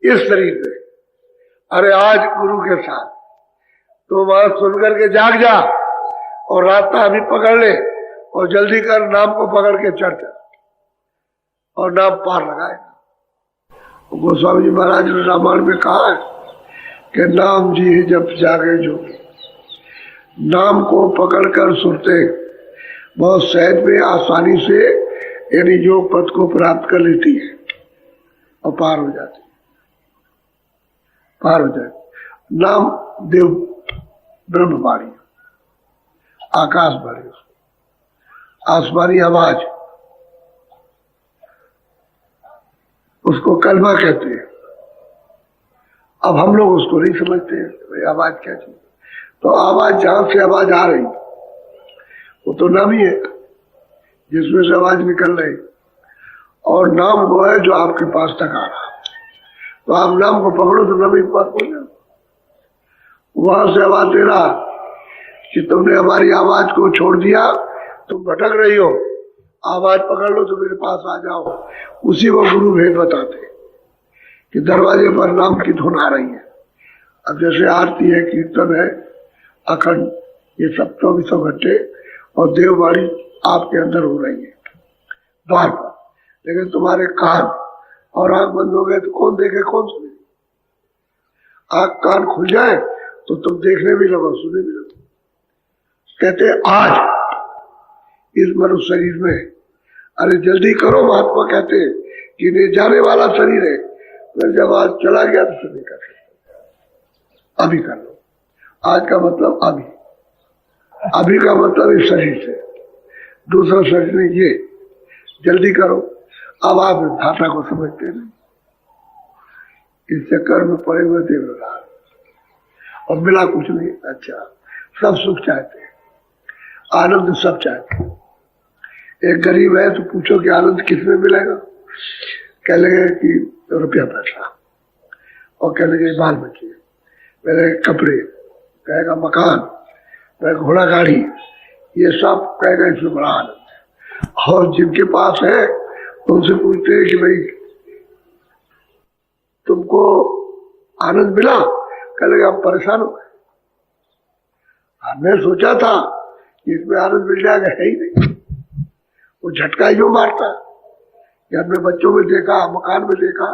Speaker 1: इस शरीर में, अरे आज गुरु के साथ तो वहां सुनकर के जाग जा और रास्ता अभी पकड़ ले और जल्दी कर, नाम को पकड़ के चढ़ जा और नाम पार लगाएगा। गोस्वामी जी महाराज ने रामायण में कहा है कि नाम जी जब जागे जोगी, नाम को पकड़कर सुनते बहुत सहज में आसानी से यानी योग पद को प्राप्त कर लेती है और पार हो जाती है, पार हो जाए। नाम देव ब्रह्मवाणी, आकाशवाणी, आसमानी आवाज, उसको कलमा कहते हैं। अब हम लोग उसको नहीं समझते हैं भाई आवाज क्या चीज। तो आवाज जहां से आवाज आ रही वो तो नाम ही है जिसमें से आवाज निकल रही, और नाम वो है जो आपके पास तक आ रहा। तो आप नाम को पकड़ो तो नाम एक बात बोल, वहां से आवाज दे रहा कि तुमने हमारी आवाज को छोड़ दिया, तुम भटक रही हो, आवाज पकड़ लो तो मेरे पास आ जाओ। उसी को गुरु भेद बताते कि दरवाजे पर नाम की धुन आ रही है। अब जैसे आरती है, कीर्तन है, अखंड, ये सब 24 घंटे और देववाणी आपके अंदर हो रही है द्वार पर, लेकिन तुम्हारे कान और आंख बंद हो गए तो कौन देखे कौन सुने। आंख कान खुल जाए तो तुम देखने भी लगो, सुने भी लगो। कहते आज इस मनुष्य शरीर में, अरे जल्दी करो, महात्मा कहते हैं कि ये जाने वाला शरीर है, तो जब आज चला गया तो फिर नहीं कर सकते। अभी कर लो। आज का मतलब अभी, अभी का मतलब इस शरीर से, दूसरा शरीर नहीं, ये जल्दी करो। अब आप इस भाषा को समझते नहीं, इस चक्कर में पड़े हुए देवराज और मिला कुछ नहीं। अच्छा, सब सुख चाहते हैं, आनंद सब चाहते हैं। एक गरीब है तो पूछो कि आनंद किसमें मिलेगा, कह लगे कि रुपया पैसा, और कह लगे बाल बच्चे, मेरे कपड़े, कहेगा मकान, मेरे घोड़ा गाड़ी, ये सब कहेगा इसमें बड़ा आनंद है। और जिनके पास है उनसे पूछते हैं कि भाई तुमको आनंद मिला, कह लगे हम परेशान हो गए, हमने सोचा था कि इसमें आनंद मिल जाएगा, है ही नहीं। वो झटका यूं मारता है कि हमने बच्चों में देखा, मकान में देखा,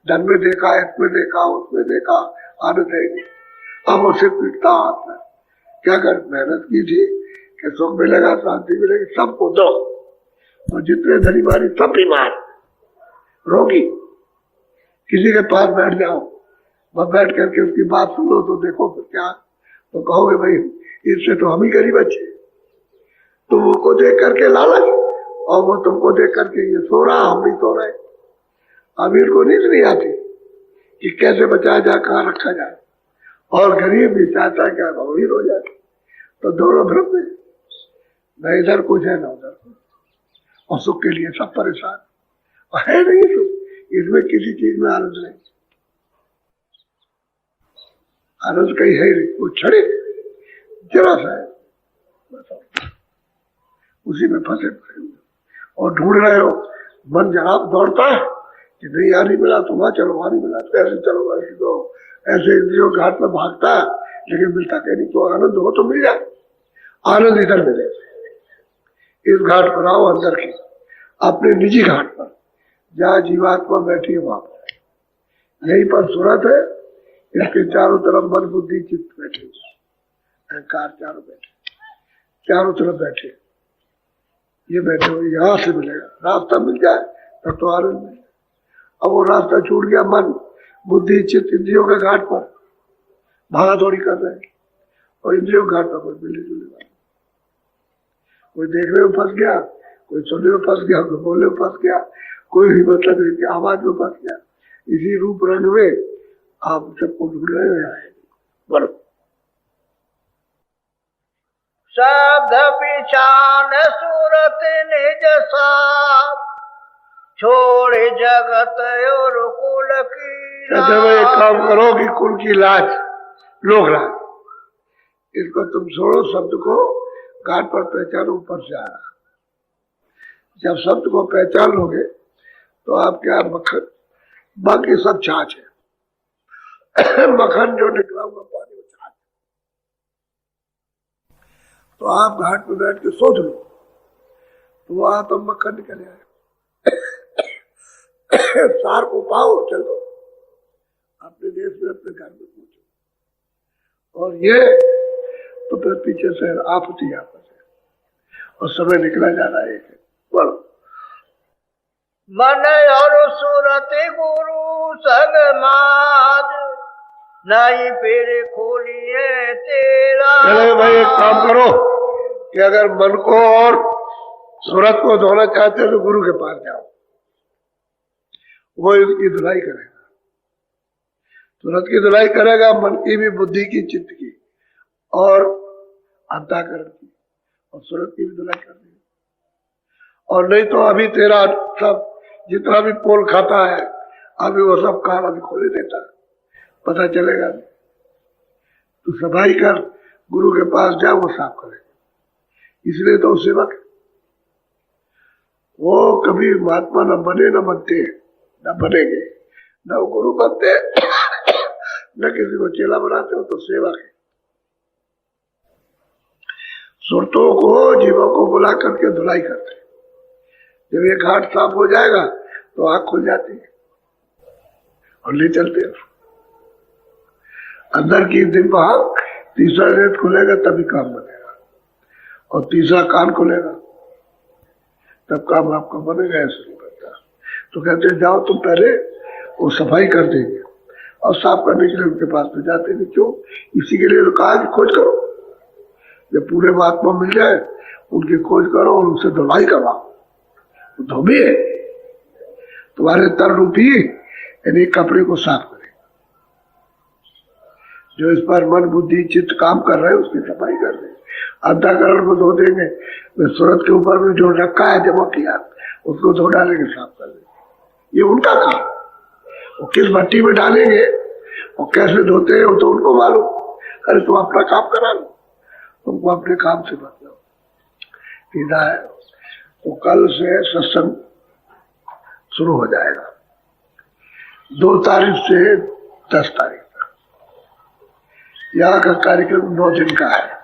Speaker 1: धन में देखा, इसमें देखा, उसमें देखा, आनंद है ही नहीं। अब उसे पीटता आता है, क्या कर, मेहनत की थी कि सुख मिलेगा, शांति मिलेगी, सबको दो, और जितने धनी मारी सब बीमार, रोगी। किसी के पास बैठ जाओ, वह बैठ करके उसकी बात सुनो तो देखो फिर क्या, तो कहोगे भाई इससे तो हम ही गरीब अच्छे। तुम उनको देख करके लालच, और वो तुमको देख करके ये सो रहा, हम भी सो रहे। अमीर को नींद नहीं आती कि कैसे बचाया जाए, कहाँ रखा जाए, और गरीब भी चाहता है कि अमीर हो जाए। तो दोनों भ्रम में, न इधर कुछ है न उधर कुछ, और सुख के लिए सब परेशान, और है नहीं सुख, इसमें किसी चीज में आनंद नहीं, आनंद कहीं है नहीं, वो छड़े जरा सा है, उसी में फंसे पड़े और ढूंढ रहे हो। मन जरा दौड़ता है कि नहीं यहाँ नहीं मिला तो वहां चलो, वहां नहीं मिला तो ऐसे चलो, ऐसे तो ऐसे इंद्रियों घाट में भागता है, लेकिन मिलता कहीं नहीं। तो आनंद हो तो मिल जाए, आनंद इधर मिले। इस घाट पर आओ, अंदर की अपने निजी घाट पर, जहाँ जीवात्मा बैठी है वहां पर, यहीं पर सूरत है, इसके चारों तरफ मन बुद्धि चित्त बैठे, अहंकार चारों बैठे, चारों तरफ बैठे, ये बैठे हो, यहां से मिलेगा। रास्ता मिल जाए तब तो आनंद मिले। अब वो रास्ता छूट गया, मन बुद्धि चित्त इंद्रियों के घाट पर भागा दौड़ी कर रहे हैं, और इंद्रियों के घाट पर कोई मिलने जुलने वाला, कोई देखने में फंस गया, कोई सुनने में फंस गया, कोई बोलने में फंस गया, कोई भी मतलब नहीं, आवाज में फंस गया। इसी रूप रंग में आप सबको ढूंढ रहे हैं। बरो
Speaker 2: शब्द पिछान सूरत निज साथ, छोड़े जगत और कुल की
Speaker 1: कहते भाई एक काम करो कि कुल की लाज, लोक लाज, इसको तुम छोड़ो, शब्द को घाट पर पहचानो, ऊपर से आ रहा। जब शब्द को पहचान लोगे तो आप क्या मक्खन, बाकी सब छाछ है। मक्खन जो निकला हुआ पानी वो छाछ। तो आप घाट पे बैठ के सोच लो तो वहां तो मक्खन निकल आए। सार को पाओ, चलो अपने देश में अपने घर में पहुंचो। और ये तो फिर पीछे से आपत्ति आपस है और समय निकला जा रहा है। बोलो
Speaker 2: मन और सूरत गुरु संग माज, नहीं फिर खोलिए तेरा।
Speaker 1: चले भाई एक काम करो कि अगर मन को और सूरत को धोना चाहते हो तो गुरु के पास जाओ, वो इसकी धुलाई करेगा। सूरत की धुलाई करेगा, मन की भी, बुद्धि की, चित्त की और अंतःकरण की, और सूरत की भी धुलाई कर देगा। और नहीं तो अभी तेरा सब जितना भी पोल खाता है अभी वो सब काम अभी खोले देता, पता चलेगा। तो सफाई कर, गुरु के पास जा, वो साफ करेगा। इसलिए तो सेवक वो कभी महात्मा न बने, न बनते, न बनेंगे, न वो गुरु बनते, न किसी को चेला बनाते हो। तो सेवक है। सुरतों को, जीवों को बुला करके धुलाई करते। जब ये घाट साफ हो जाएगा तो आंख खुल जाती है और ले चलते हैं अंदर की दिमाग। तीसरा नेत्र खुलेगा तभी काम बनेगा, और तीसरा कान खुलेगा तब काम आपका बनेगा। ऐसे नहीं बनता। तो कहते जाओ तुम पहले वो सफाई कर देंगे, और साफ करने के लिए उनके पास में जाते नहीं। क्यों? इसी के लिए तो कहा कि खोज करो। जब पूरे महात्मा मिल जाए उनकी खोज करो और उनसे धुलाई करवाओ। तो धोबी है तुम्हारे तर रूपी यानी कपड़े को साफ करेगा। जो इस पर मन, बुद्धि, चित्त काम कर रहे हैं उसकी सफाई कर देंगे, अंतःकरण को धो देंगे। सूरत के ऊपर में जो रखा है जमा किया उसको धो डालेंगे, साफ कर देंगे। ये उनका काम। वो किस भट्टी में डालेंगे और कैसे धोते हैं वो तो उनको मालूम। अरे तुम अपना काम करा लो, तुमको अपने काम से मतलब सीधा है। तो कल से सत्संग शुरू हो जाएगा 2 तारीख से 10 तारीख तक। यहाँ का कार्यक्रम 9 दिन का है।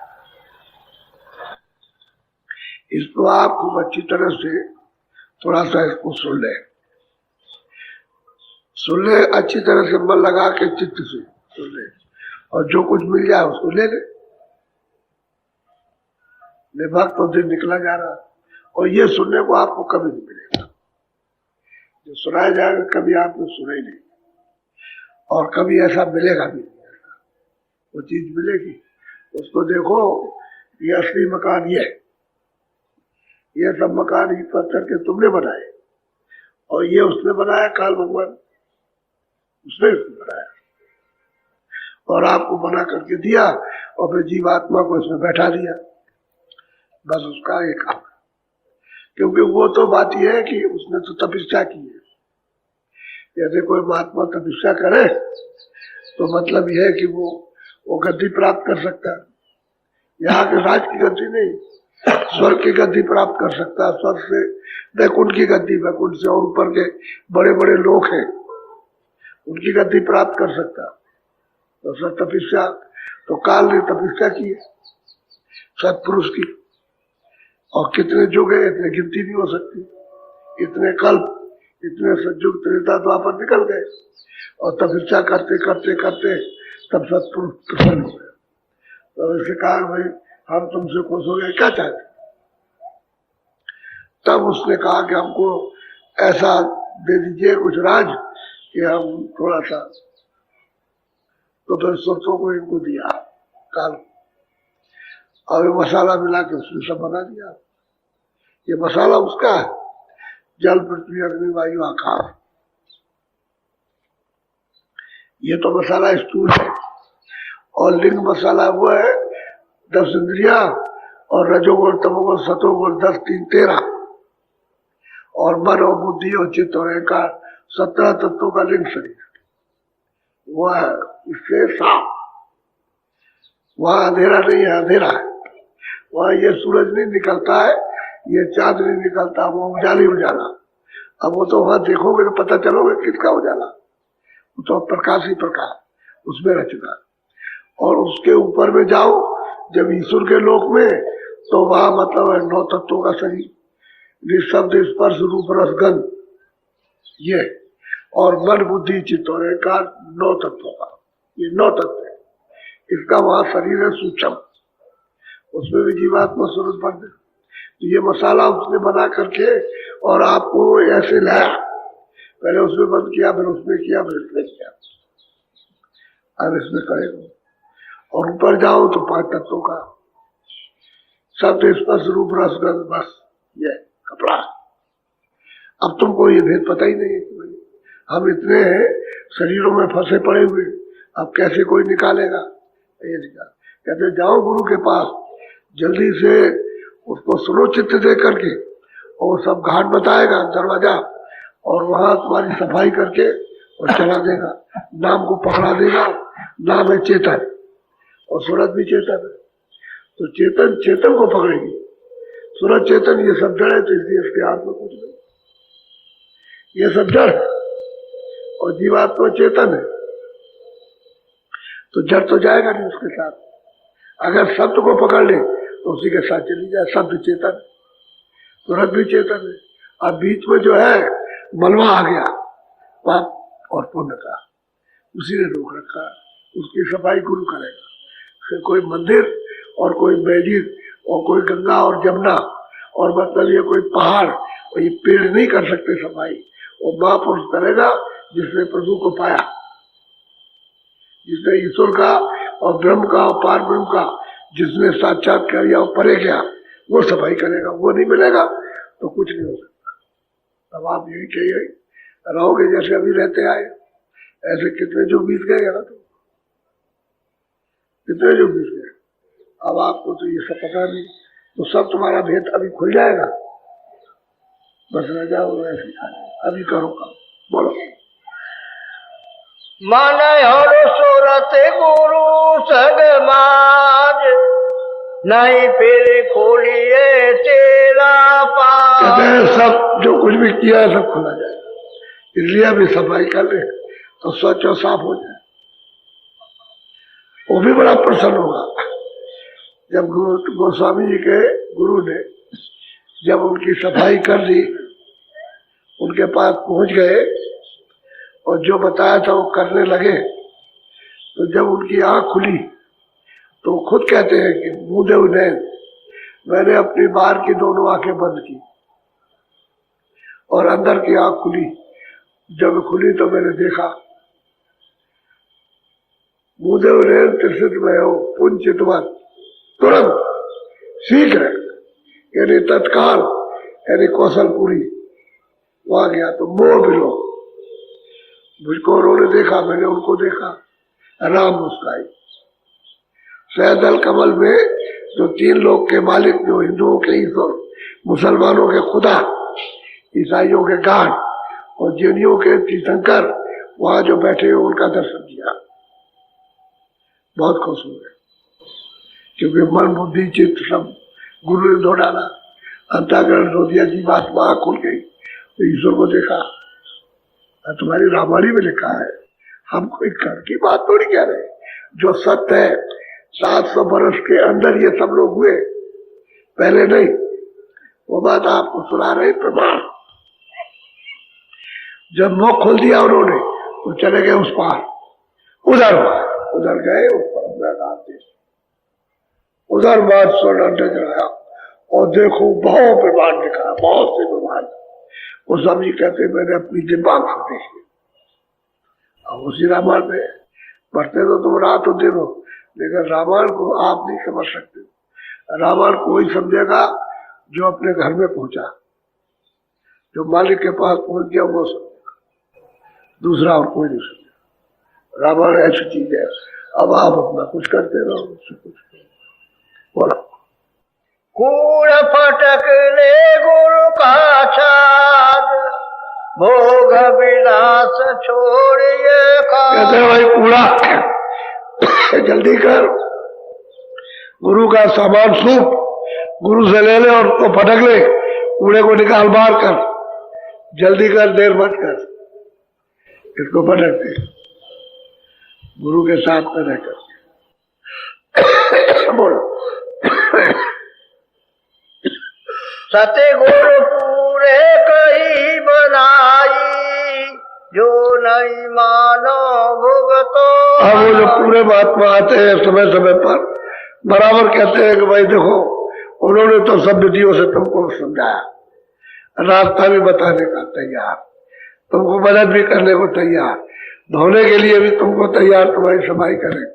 Speaker 1: इसको आप खूब अच्छी तरह से थोड़ा सा इसको सुन ले, अच्छी तरह से मन लगा के चित्त से सुन ले, और जो कुछ मिल जाए उसको ले ले। निभक्त तो दिन निकला जा रहा, और ये सुनने को आपको कभी नहीं मिलेगा। जो सुनाया जाएगा कभी आपने सुना ही नहीं, और कभी ऐसा मिलेगा भी नहीं। वो चीज मिलेगी, उसको देखो। ये असली मकान ये सब मकान ही पत्थर के तुमने बनाए, और ये उसने बनाया, काल भगवान उसने बनाया और आपको बना करके दिया, और फिर जीवात्मा को इसमें बैठा दिया। बस उसका ये काम। क्योंकि वो तो बात यह है कि उसने तो तपस्या की है। जैसे कोई महात्मा तपस्या करे तो मतलब यह है कि वो गद्दी प्राप्त कर सकता है। यहाँ के राज की गद्दी नहीं, स्वर्ग की गद्दी प्राप्त कर सकता है। स्वर्ग से वैकुंठ की गद्दी, वैकुंठ से और ऊपर के बड़े बड़े लोग हैं उनकी गद्दी प्राप्त कर सकता। तो सब तपस्या, तो काल ने तपस्या की है सत्पुरुष की, और कितने युग है इतने गिनती नहीं हो सकती। इतने कल्प, इतने सतयुग, त्रेता, द्वापर निकल गए, और तपस्या करते करते करते तब सत्पुरुष प्रसन्न हो गए। तो इससे कहा भाई हम तुमसे खुश हो गए, क्या चाहते? तब उसने कहा कि हमको ऐसा दे दीजिए कुछ राज कि हम थोड़ा सा। तो फिर सुरतों को इनको दिया काल, और ये मसाला मिला के उसने सब बना दिया। ये मसाला उसका है, जल, पृथ्वी, अग्नि, वायु, आकाश। ये तो मसाला स्थूल है, और लिंग मसाला वो है 10 इंद्रिया और रजोगुण तमोगुण सतोगुण 10 3 13 और मन और बुद्धि और चित्त और अहंकार 17 तत्वों का लिंग शरीर वह है। इससे साफ वहां अंधेरा नहीं है, अंधेरा है। वहां ये सूरज नहीं निकलता है, ये चांद नहीं निकलता, वो उजाला ही उजाला। अब वो तो वहां देखोगे तो पता चलोगे किसका उजाला, वो तो प्रकाश ही प्रकाश उसमें रचना। और उसके ऊपर में जाओ जब ईश्वर के लोक में, तो वहां मतलब है 9 तत्वों का शरीर, निःशब्द स्पर्श रूप रस गंध ये, और मन बुद्धि चित्त और अहंकार 9 तत्वों का, ये 9 तत्व है। इसका वहां शरीर है सूक्ष्म, उसमें भी जीवात्मा स्वरूप बंद है। तो ये मसाला उसने बना करके और आपको ऐसे लाया, पहले उसमें बंद किया, फिर उसमें किया, फिर इसमें किया, अब इसमें करेगा। और ऊपर जाओ तो 5 तत्वों का शब्द स्पर्श रूप रस गंध, बस ये कपड़ा। अब तुमको ये भेद पता ही नहीं है कि हम इतने शरीरों में फंसे पड़े हुए, अब कैसे कोई निकालेगा? ये निकाल कहते जाओ गुरु के पास, जल्दी से उसको सुनो चित्त दे करके, और सब घाट बताएगा दरवाजा, और वहां तुम्हारी सफाई करके और चला देगा, नाम को पकड़ा देगा। नाम है चेतन, और सूरज भी चेतन है, तो चेतन चेतन को पकड़ेगी। सूरज चेतन ये सब जड़ है, तो इसलिए इसके हाथ में कुछ नहीं, ये सब जड़ है, और जीवात्मा चेतन है, तो जड़ तो जाएगा नहीं उसके साथ। अगर शब्द को पकड़ ले तो उसी के साथ चली जाए। शब्द चेतन है, सूरज भी चेतन है। अब बीच में जो है मलबा आ गया पाप और पुण्य का, उसी ने रोक रखा, उसकी सफाई गुरु करेगा। फिर कोई मंदिर और कोई मैजिक और कोई गंगा और जमुना और मतलब ये कोई पहाड़ और ये पेड़ नहीं कर सकते सफाई, वो महापुरुष करेगा जिसने प्रभु को पाया, जिसने ईश्वर का और ब्रह्म का और पार ब्रह्म का जिसने साक्षात्कार किया और परे गया, वो सफाई करेगा। वो नहीं मिलेगा तो कुछ नहीं हो सकता। अब आप यही चाहिए रहोगे जैसे अभी रहते आए, ऐसे कितने जो बीत गए यहाँ, तो कितने जो बीत गए। अब आपको तो ये सब पता नहीं, तो सब तुम्हारा भेद अभी खुल जाएगा। बस रह जाओ ऐसे, अभी करो काम, बोलो।
Speaker 2: मन हर सूरत गुरु सगमाज, नहीं फिर खोलिए तेरा पार।
Speaker 1: कहते हैं सब जो कुछ भी किया है सब खुला जाएगा, इसलिए अभी सफाई कर ले तो स्वच्छ और साफ हो जाए। वो भी बड़ा प्रसन्न होगा। जब गुरु गोस्वामी जी के गुरु ने जब उनकी सफाई कर दी, उनके पास पहुंच गए और जो बताया था वो करने लगे, तो जब उनकी आंख खुली तो खुद कहते हैं कि मुझे उन्हें, मैंने अपनी बाहर की दोनों आंखें बंद की और अंदर की आंख खुली। जब खुली तो मैंने देखा मुझे उन्हें त्रिसित में हो पुंचितवत, तुरंत शीघ्र यानी तत्काल यानी कौशलपुरी वहां गया तो मोह बिलो। मुझको उन्होंने देखा, मैंने उनको देखा, राम मुस्काई। सैदल कमल में जो 3 लोग के मालिक, जो हिंदुओं के ईश्वर, मुसलमानों के खुदा, ईसाइयों के गॉड और जैनियों के तीर्थंकर वहां जो बैठे उनका दर्शन किया, बहुत खुश हुए, क्योंकि मन बुद्धि चित्त सब गुरु ने धो डाला, अंतःकरण धो दिया, जीवात्मा खुल गई, तो ईश्वर को देखा। तुम्हारी रामायण में लिखा है, हम कोई घर की बात थोड़ी कह रहे, जो सत्य है। 700 वर्ष के अंदर ये सब लोग हुए, पहले नहीं। वो बात आपको सुना रहे प्रमाण। जब मुख खोल दिया उन्होंने तो चले गए उस पार, उधर गए, उस पर उधर बात स्वर्ण चढ़ाया और देखो बहुत प्रमाण दिखा, बहुत से प्रमाण। वो स्वामी कहते मैंने अपनी दिमाग से देखी। अब उसी रामायण में पढ़ते तो तुम रात हो दिन हो, लेकिन रामायण को आप नहीं समझ सकते। रामायण को वही समझेगा जो अपने घर में पहुंचा, जो मालिक के पास पहुंच गया वो समझेगा, दूसरा और कोई नहीं समझेगा। रामायण ऐसी चीज है। अब आप अपना कुछ करते रहो, उससे कुछ बोलो।
Speaker 2: कूड़ फटक ले गुरु का छाद, भोग विलास छोड़िए
Speaker 1: कहते हैं भाई कूड़ा जल्दी कर, गुरु का सामान सूप गुरु से ले ले और उसको फटक ले, कूड़े को निकाल बाहर कर, जल्दी कर, देर मत कर, इसको फटक दे गुरु के साथ में रहकर। बोलो
Speaker 2: सतगुरु पूरे कही बनाई, जो नहीं मानो भुगतो।
Speaker 1: अब वो जो पूरे महात्मा आते हैं समय समय पर बराबर कहते हैं कि भाई देखो, उन्होंने तो सब विधियों से तुमको समझाया, रास्ता भी बताने का तैयार, तुमको मदद भी करने को तैयार, धोने के लिए भी तुमको तैयार, तुम्हारी सफाई करें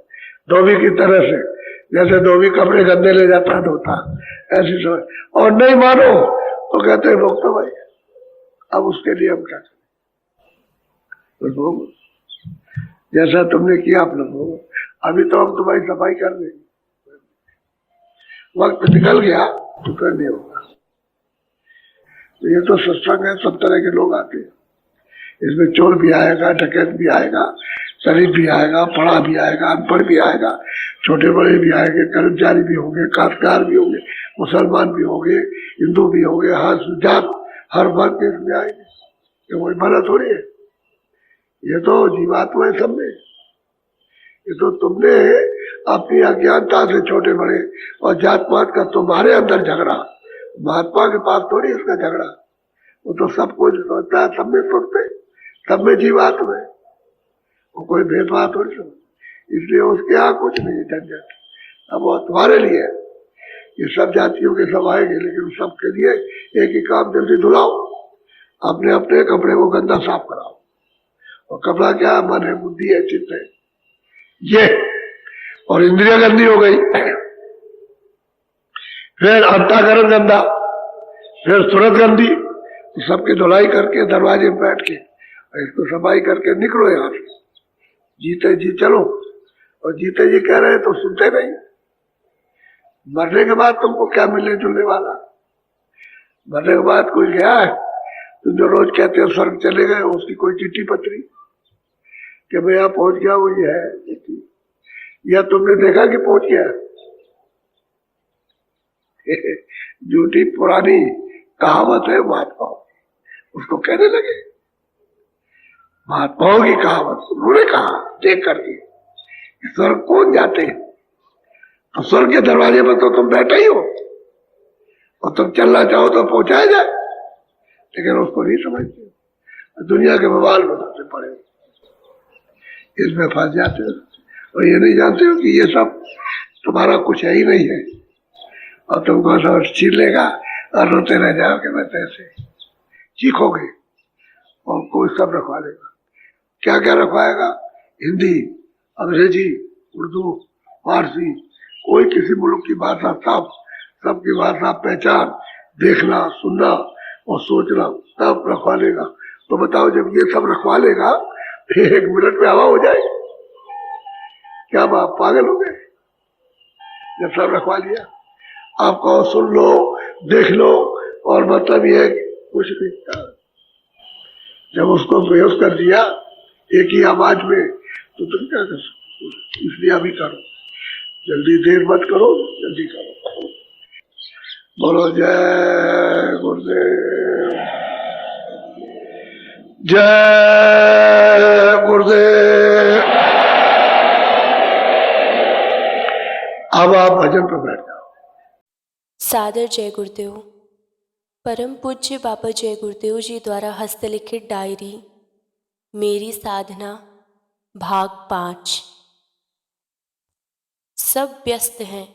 Speaker 1: धोबी की तरह से, जैसे धोबी कपड़े गंदे ले जाता धोता, ऐसी समझ। और नहीं मानो तो कहते हैं भोग तो भाई, अब उसके लिए हम क्या करें, तो भोग जैसा तुमने किया अपना भोग, अभी तो हम तुम्हारी सफाई कर देंगे, वक्त निकल गया तो फिर नहीं होगा। तो ये तो सत्संग है, सब तरह के लोग आते हैं, इसमें चोर भी आएगा, डकैत भी आएगा, शरीफ भी आएगा, पढ़ा भी आएगा, अनपढ़ भी आएगा, छोटे बड़े भी आएंगे, कर्मचारी भी होंगे, काश्तकार भी होंगे, मुसलमान भी होंगे, हिंदू भी होंगे, हर जात हर वर्ग के इसमें आएंगे। ये कोई भला थोड़ी है, ये तो जीवात्मा है सब में। ये तो तुमने अपनी अज्ञानता से छोटे बड़े और जात पात का तुम्हारे अंदर झगड़ा, महात्मा के पास थोड़ी इसका झगड़ा, वो तो सब कुछ सोचता है, सब में सोचते, सब में जीवात्मा है, वो कोई भेदभाव थोड़ी समझ, इसलिए उसके यहाँ कुछ नहीं है झंझट। अब वो तुम्हारे लिए ये सब जातियों के सब आएंगे, लेकिन सबके लिए एक ही काम, जल्दी धुलाओ, अपने अपने कपड़े को गंदा साफ कराओ। और कपड़ा क्या, मन है, बुद्धि है, चित्त है, ये और इंद्रिया गंदी हो गई, फिर अंतःकरण गंदा, फिर सूरत गंदी, तो सबकी धुलाई करके दरवाजे में बैठ के इसको सफाई करके निकलो यहाँ से, जीते जी चलो। और जीते जी कह रहे हैं तो सुनते नहीं, मरने के बाद तुमको क्या मिलने जुलने वाला, मरने के बाद कोई गया है, तुम जो रोज कहते हो स्वर्ग चले गए, उसकी कोई चिट्ठी पत्री कि भैया पहुंच गया, वो ये है चिट्ठी, या तुमने देखा कि पहुंच गया? झूठी पुरानी कहावत है महात्माओं, उसको कहने लगे, महात्माओं की कहावत, उन्होंने कहा देख करके, स्वर्ग कौन जाते हैं, तो स्वर्ग के दरवाजे पर तो तुम बैठे ही हो, और तुम चलना चाहो तो पहुंचाया जाए, लेकिन उसको नहीं समझते, दुनिया के बवाल में सबसे पड़े, इसमें फंस जाते हो, और ये नहीं जानते हो कि ये सब तुम्हारा कुछ है ही नहीं है, और तुमको सब छीन लेगा और रोते रह जाओगे, बस ऐसे चीखोगे, और कोई सब रखवा लेगा। क्या क्या रखवाएगा? हिंदी, अंग्रेजी, उर्दू, फारसी, कोई किसी मुल्क की भाषा, सबकी भाषा पहचान, देखना, सुनना और सोचना, सब रखवा लेगा। तो बताओ, जब ये सब रखवा लेगा, फिर 1 मिनट में हवा हो जाए, क्या आप पागल हो गए? जब सब रखवा लिया, आप कहो सुन लो, देख लो, और मतलब ये कुछ नहीं, जब उसको बेहोश कर दिया एक ही आवाज में, तो तुम क्या कर सकते? इसलिए अभी करो, जल्दी देर मत करो, जल्दी करो। बोलो जय गुरुदेव, जय गुरुदेव। अब आप भजन पर बैठ जाओ।
Speaker 3: सादर जय गुरुदेव। परम पूज्य बाबा जय गुरुदेव जी द्वारा हस्तलिखित डायरी मेरी साधना भाग 5। सब व्यस्त हैं।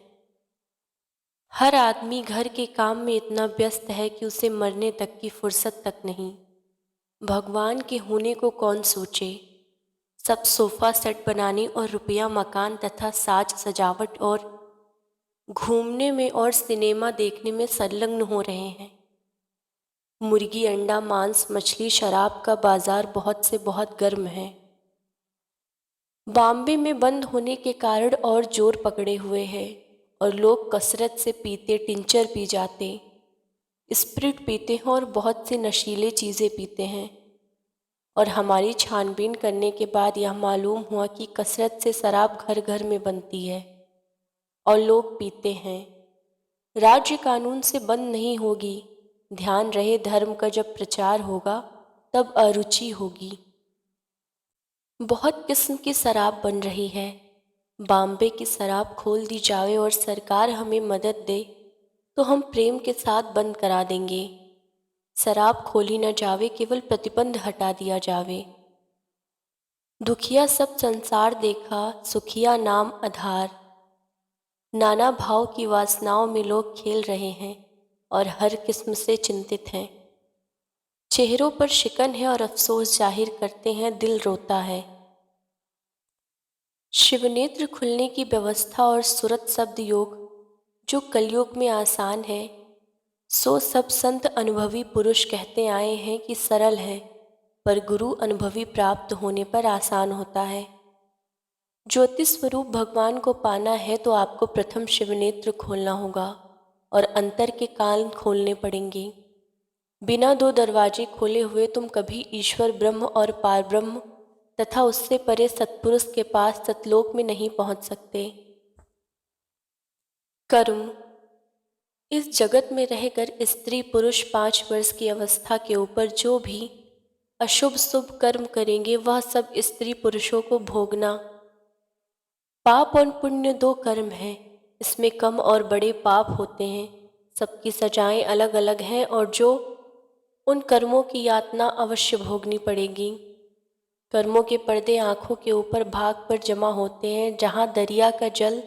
Speaker 3: हर आदमी घर के काम में इतना व्यस्त है कि उसे मरने तक की फुर्सत तक नहीं। भगवान के होने को कौन सोचे। सब सोफ़ा सेट बनाने और रुपया मकान तथा साज सजावट और घूमने में और सिनेमा देखने में संलग्न हो रहे हैं। मुर्गी, अंडा, मांस, मछली, शराब का बाजार बहुत से बहुत गर्म है। बॉम्बे में बंद होने के कारण और जोर पकड़े हुए है और लोग कसरत से पीते, टिंचर पी जाते, स्प्रिट पीते हैं और बहुत सी नशीले चीज़ें पीते हैं। और हमारी छानबीन करने के बाद यह मालूम हुआ कि कसरत से शराब घर घर में बनती है और लोग पीते हैं। राज्य कानून से बंद नहीं होगी। ध्यान रहे, धर्म का जब प्रचार होगा तब अरुचि होगी। बहुत किस्म की शराब बन रही है। बॉम्बे की शराब खोल दी जाए और सरकार हमें मदद दे तो हम प्रेम के साथ बंद करा देंगे। शराब खोली न जावे, केवल प्रतिबंध हटा दिया जावे। दुखिया सब संसार देखा, सुखिया नाम आधार। नाना भाव की वासनाओं में लोग खेल रहे हैं और हर किस्म से चिंतित हैं। चेहरों पर शिकन है और अफसोस जाहिर करते हैं, दिल रोता है। शिवनेत्र खुलने की व्यवस्था और सुरत शब्द योग जो कलयुग में आसान है, सो सब संत अनुभवी पुरुष कहते आए हैं कि सरल है, पर गुरु अनुभवी प्राप्त होने पर आसान होता है। ज्योति स्वरूप भगवान को पाना है तो आपको प्रथम शिवनेत्र खोलना होगा और अंतर के कान खोलने पड़ेंगे। बिना दो दरवाजे खोले हुए तुम कभी ईश्वर ब्रह्म और पारब्रह्म तथा उससे परे सत्पुरुष के पास सतलोक में नहीं पहुंच सकते। कर्म। इस जगत में रहकर स्त्री पुरुष 5 वर्ष की अवस्था के ऊपर जो भी अशुभ शुभ कर्म करेंगे वह सब स्त्री पुरुषों को भोगना। पाप और पुण्य 2 कर्म हैं, इसमें कम और बड़े पाप होते हैं। सबकी सजाएं अलग अलग हैं और जो उन कर्मों की यातना अवश्य भोगनी पड़ेगी। कर्मों के पर्दे आँखों के ऊपर भाग पर जमा होते हैं, जहाँ दरिया का जल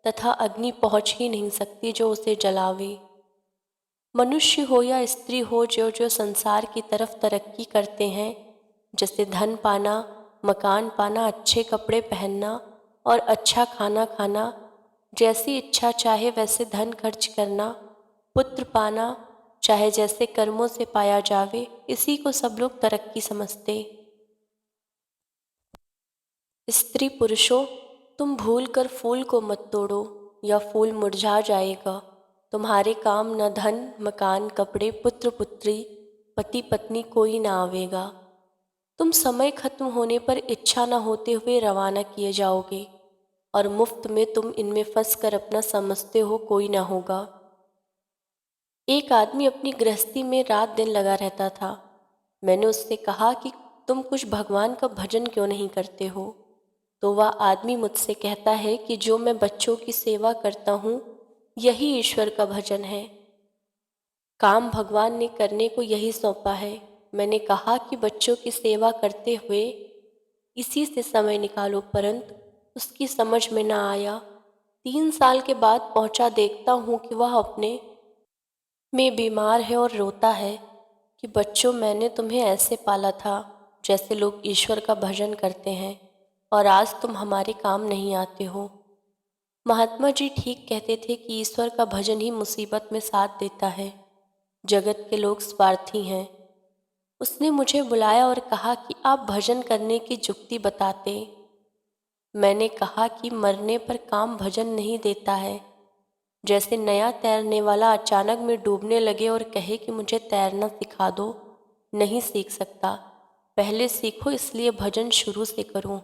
Speaker 3: तथा अग्नि पहुँच ही नहीं सकती जो उसे जलावे। मनुष्य हो या स्त्री हो, जो संसार की तरफ तरक्की करते हैं, जैसे धन पाना, मकान पाना, अच्छे कपड़े पहनना और अच्छा खाना खाना, जैसी इच्छा चाहे वैसे धन खर्च करना, पुत्र पाना चाहे जैसे कर्मों से पाया जावे, इसी को सब लोग तरक्की समझते। स्त्री पुरुषों, तुम भूल कर फूल को मत तोड़ो या फूल मुरझा जाएगा। तुम्हारे काम न धन, मकान, कपड़े, पुत्र पुत्री, पति पत्नी कोई ना आवेगा। तुम समय खत्म होने पर इच्छा न होते हुए रवाना किए जाओगे और मुफ्त में तुम इनमें फंस कर अपना समझते हो कोई ना होगा। एक आदमी अपनी गृहस्थी में रात दिन लगा रहता था। मैंने उससे कहा कि तुम कुछ भगवान का भजन क्यों नहीं करते हो? तो वह आदमी मुझसे कहता है कि जो मैं बच्चों की सेवा करता हूँ यही ईश्वर का भजन है। काम भगवान ने करने को यही सौंपा है। मैंने कहा कि बच्चों की सेवा करते हुए इसी से समय निकालो, परंतु उसकी समझ में ना आया। 3 साल के बाद पहुंचा, देखता हूँ कि वह अपने में बीमार है और रोता है कि बच्चों, मैंने तुम्हें ऐसे पाला था जैसे लोग ईश्वर का भजन करते हैं और आज तुम हमारे काम नहीं आते हो। महात्मा जी ठीक कहते थे कि ईश्वर का भजन ही मुसीबत में साथ देता है। जगत के लोग स्वार्थी हैं। उसने मुझे बुलाया और कहा कि आप भजन करने की जुक्ति बताते। मैंने कहा कि मरने पर काम भजन नहीं देता है। जैसे नया तैरने वाला अचानक में डूबने लगे और कहे कि मुझे तैरना सिखा दो, नहीं सीख सकता। पहले सीखो, इसलिए भजन शुरू से करो।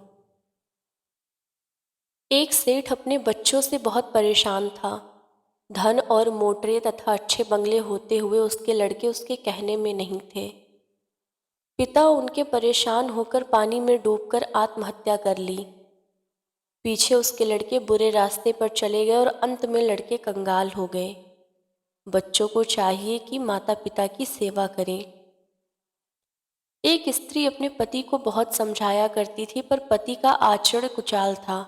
Speaker 3: एक सेठ अपने बच्चों से बहुत परेशान था। धन और मोटरें तथा अच्छे बंगले होते हुए उसके लड़के उसके कहने में नहीं थे। पिता उनके परेशान होकर पानी में डूबकर आत्महत्या कर ली। पीछे उसके लड़के बुरे रास्ते पर चले गए और अंत में लड़के कंगाल हो गए। बच्चों को चाहिए कि माता पिता की सेवा करें। एक स्त्री अपने पति को बहुत समझाया करती थी, पर पति का आचरण कुचाल था।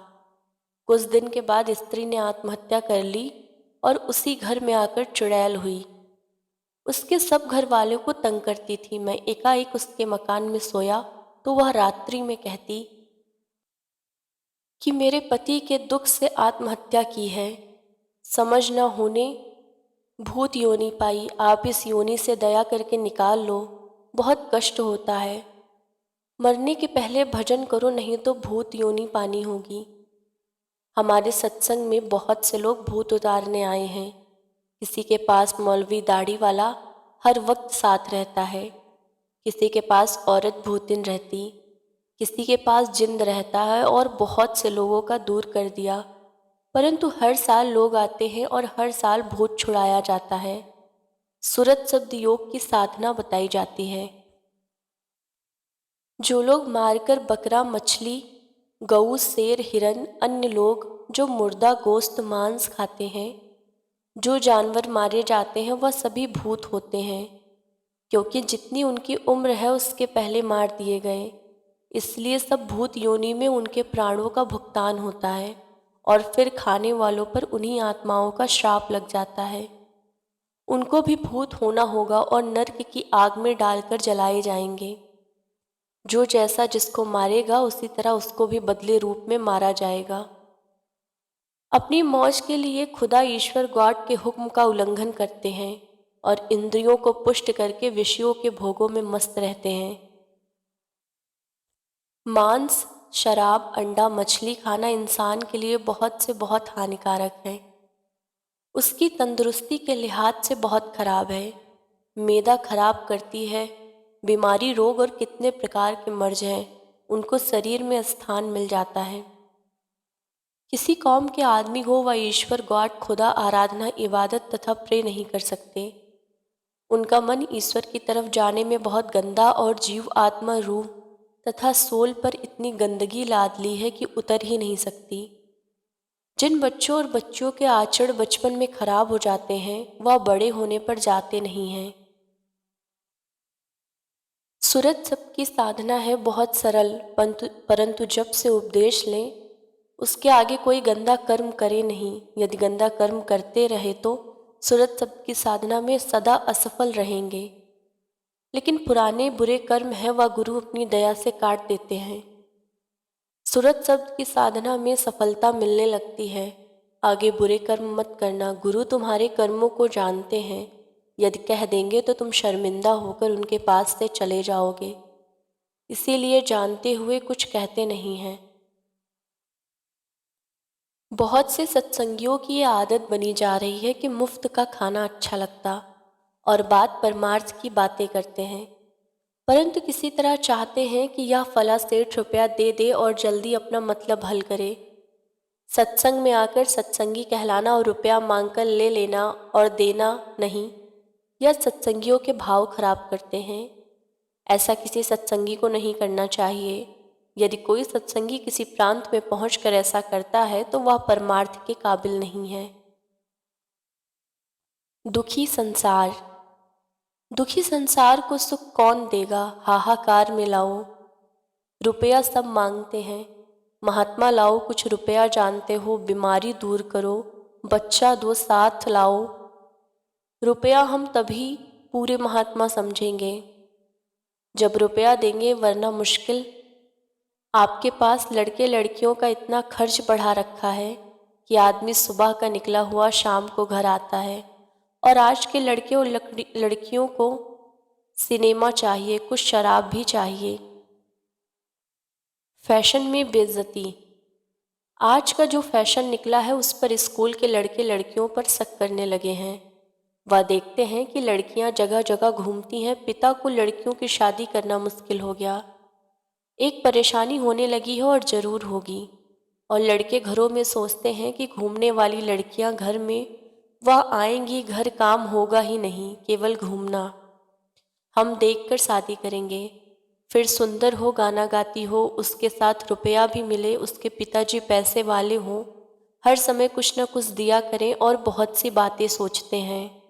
Speaker 3: कुछ दिन के बाद स्त्री ने आत्महत्या कर ली और उसी घर में आकर चुड़ैल हुई। उसके सब घर वालों को तंग करती थी। मैं एकाएक उसके मकान में सोया तो वह रात्रि में कहती कि मेरे पति के दुख से आत्महत्या की है। समझ न होने भूत योनि पाई, आप इस योनि से दया करके निकाल लो, बहुत कष्ट होता है। मरने के पहले भजन करो, नहीं तो भूत योनि पानी होगी। हमारे सत्संग में बहुत से लोग भूत उतारने आए हैं। किसी के पास मौलवी दाढ़ी वाला हर वक्त साथ रहता है, किसी के पास औरत भूतिन रहती, किसी के पास जिन्न रहता है और बहुत से लोगों का दूर कर दिया। परंतु हर साल लोग आते हैं और हर साल भूत छुड़ाया जाता है। सुरत शब्द योग की साधना बताई जाती है। जो लोग मारकर बकरा, मछली, गऊ, शेर, हिरन, अन्य लोग जो मुर्दा गोश्त मांस खाते हैं, जो जानवर मारे जाते हैं, वह सभी भूत होते हैं, क्योंकि जितनी उनकी उम्र है उसके पहले मार दिए गए। इसलिए सब भूत योनि में उनके प्राणों का भुगतान होता है और फिर खाने वालों पर उन्हीं आत्माओं का श्राप लग जाता है। उनको भी भूत होना होगा और नर्क की आग में डालकर जलाए जाएंगे। जो जैसा जिसको मारेगा उसी तरह उसको भी बदले रूप में मारा जाएगा। अपनी मौज के लिए खुदा ईश्वर गॉड के हुक्म का उल्लंघन करते हैं और इंद्रियों को पुष्ट करके विषयों के भोगों में मस्त रहते हैं। मांस, शराब, अंडा, मछली खाना इंसान के लिए बहुत से बहुत हानिकारक है। उसकी तंदुरुस्ती के लिहाज से बहुत खराब है। मैदा खराब करती है। बीमारी, रोग और कितने प्रकार के मर्ज हैं, उनको शरीर में स्थान मिल जाता है। किसी कौम के आदमी हो व ईश्वर गॉड खुदा आराधना, इबादत तथा प्रे नहीं कर सकते। उनका मन ईश्वर की तरफ जाने में बहुत गंदा और जीव, आत्मा, रूह तथा सोल पर इतनी गंदगी लाद ली है कि उतर ही नहीं सकती। जिन बच्चों और बच्चियों के आचरण बचपन में खराब हो जाते हैं, वह बड़े होने पर जाते नहीं हैं। सुरत सबकी साधना है बहुत सरल, परंतु जब से उपदेश लें उसके आगे कोई गंदा कर्म करे नहीं। यदि गंदा कर्म करते रहे तो सुरत सबकी साधना में सदा असफल रहेंगे। लेकिन पुराने बुरे कर्म है वह गुरु अपनी दया से काट देते हैं। सुरत शब्द की साधना में सफलता मिलने लगती है। आगे बुरे कर्म मत करना, गुरु तुम्हारे कर्मों को जानते हैं। यदि कह देंगे तो तुम शर्मिंदा होकर उनके पास से चले जाओगे, इसीलिए जानते हुए कुछ कहते नहीं हैं। बहुत से सत्संगियों की ये आदत बनी जा रही है कि मुफ्त का खाना अच्छा लगता और बात परमार्थ की बातें करते हैं, परंतु किसी तरह चाहते हैं कि यह फला सेठ रुपया दे दे और जल्दी अपना मतलब हल करे। सत्संग में आकर सत्संगी कहलाना और रुपया मांगकर ले लेना और देना नहीं, यह सत्संगियों के भाव खराब करते हैं। ऐसा किसी सत्संगी को नहीं करना चाहिए। यदि कोई सत्संगी किसी प्रांत में पहुंचकर ऐसा करता है तो वह परमार्थ के काबिल नहीं है। दुखी संसार। दुखी संसार को सुख कौन देगा, हाहाकार में लाओ। रुपया सब मांगते हैं, महात्मा लाओ कुछ रुपया, जानते हो बीमारी दूर करो, बच्चा दो साथ लाओ। रुपया हम तभी पूरे महात्मा समझेंगे जब रुपया देंगे, वरना मुश्किल। आपके पास लड़के लड़कियों का इतना खर्च बढ़ा रखा है कि आदमी सुबह का निकला हुआ शाम को घर आता है, और आज के लड़के और लड़कियों को सिनेमा चाहिए, कुछ शराब भी चाहिए। फैशन में बेइज्जती। आज का जो फैशन निकला है उस पर स्कूल के लड़के लड़कियों पर शक करने लगे हैं। वह देखते हैं कि लड़कियां जगह जगह घूमती हैं, पिता को लड़कियों की शादी करना मुश्किल हो गया। एक परेशानी होने लगी है और ज़रूर होगी। और लड़के घरों में सोचते हैं कि घूमने वाली लड़कियां घर में वह आएंगी, घर काम होगा ही नहीं, केवल घूमना। हम देखकर शादी करेंगे, फिर सुंदर हो, गाना गाती हो, उसके साथ रुपया भी मिले, उसके पिताजी पैसे वाले हों, हर समय कुछ न कुछ दिया करें और बहुत सी बातें सोचते हैं।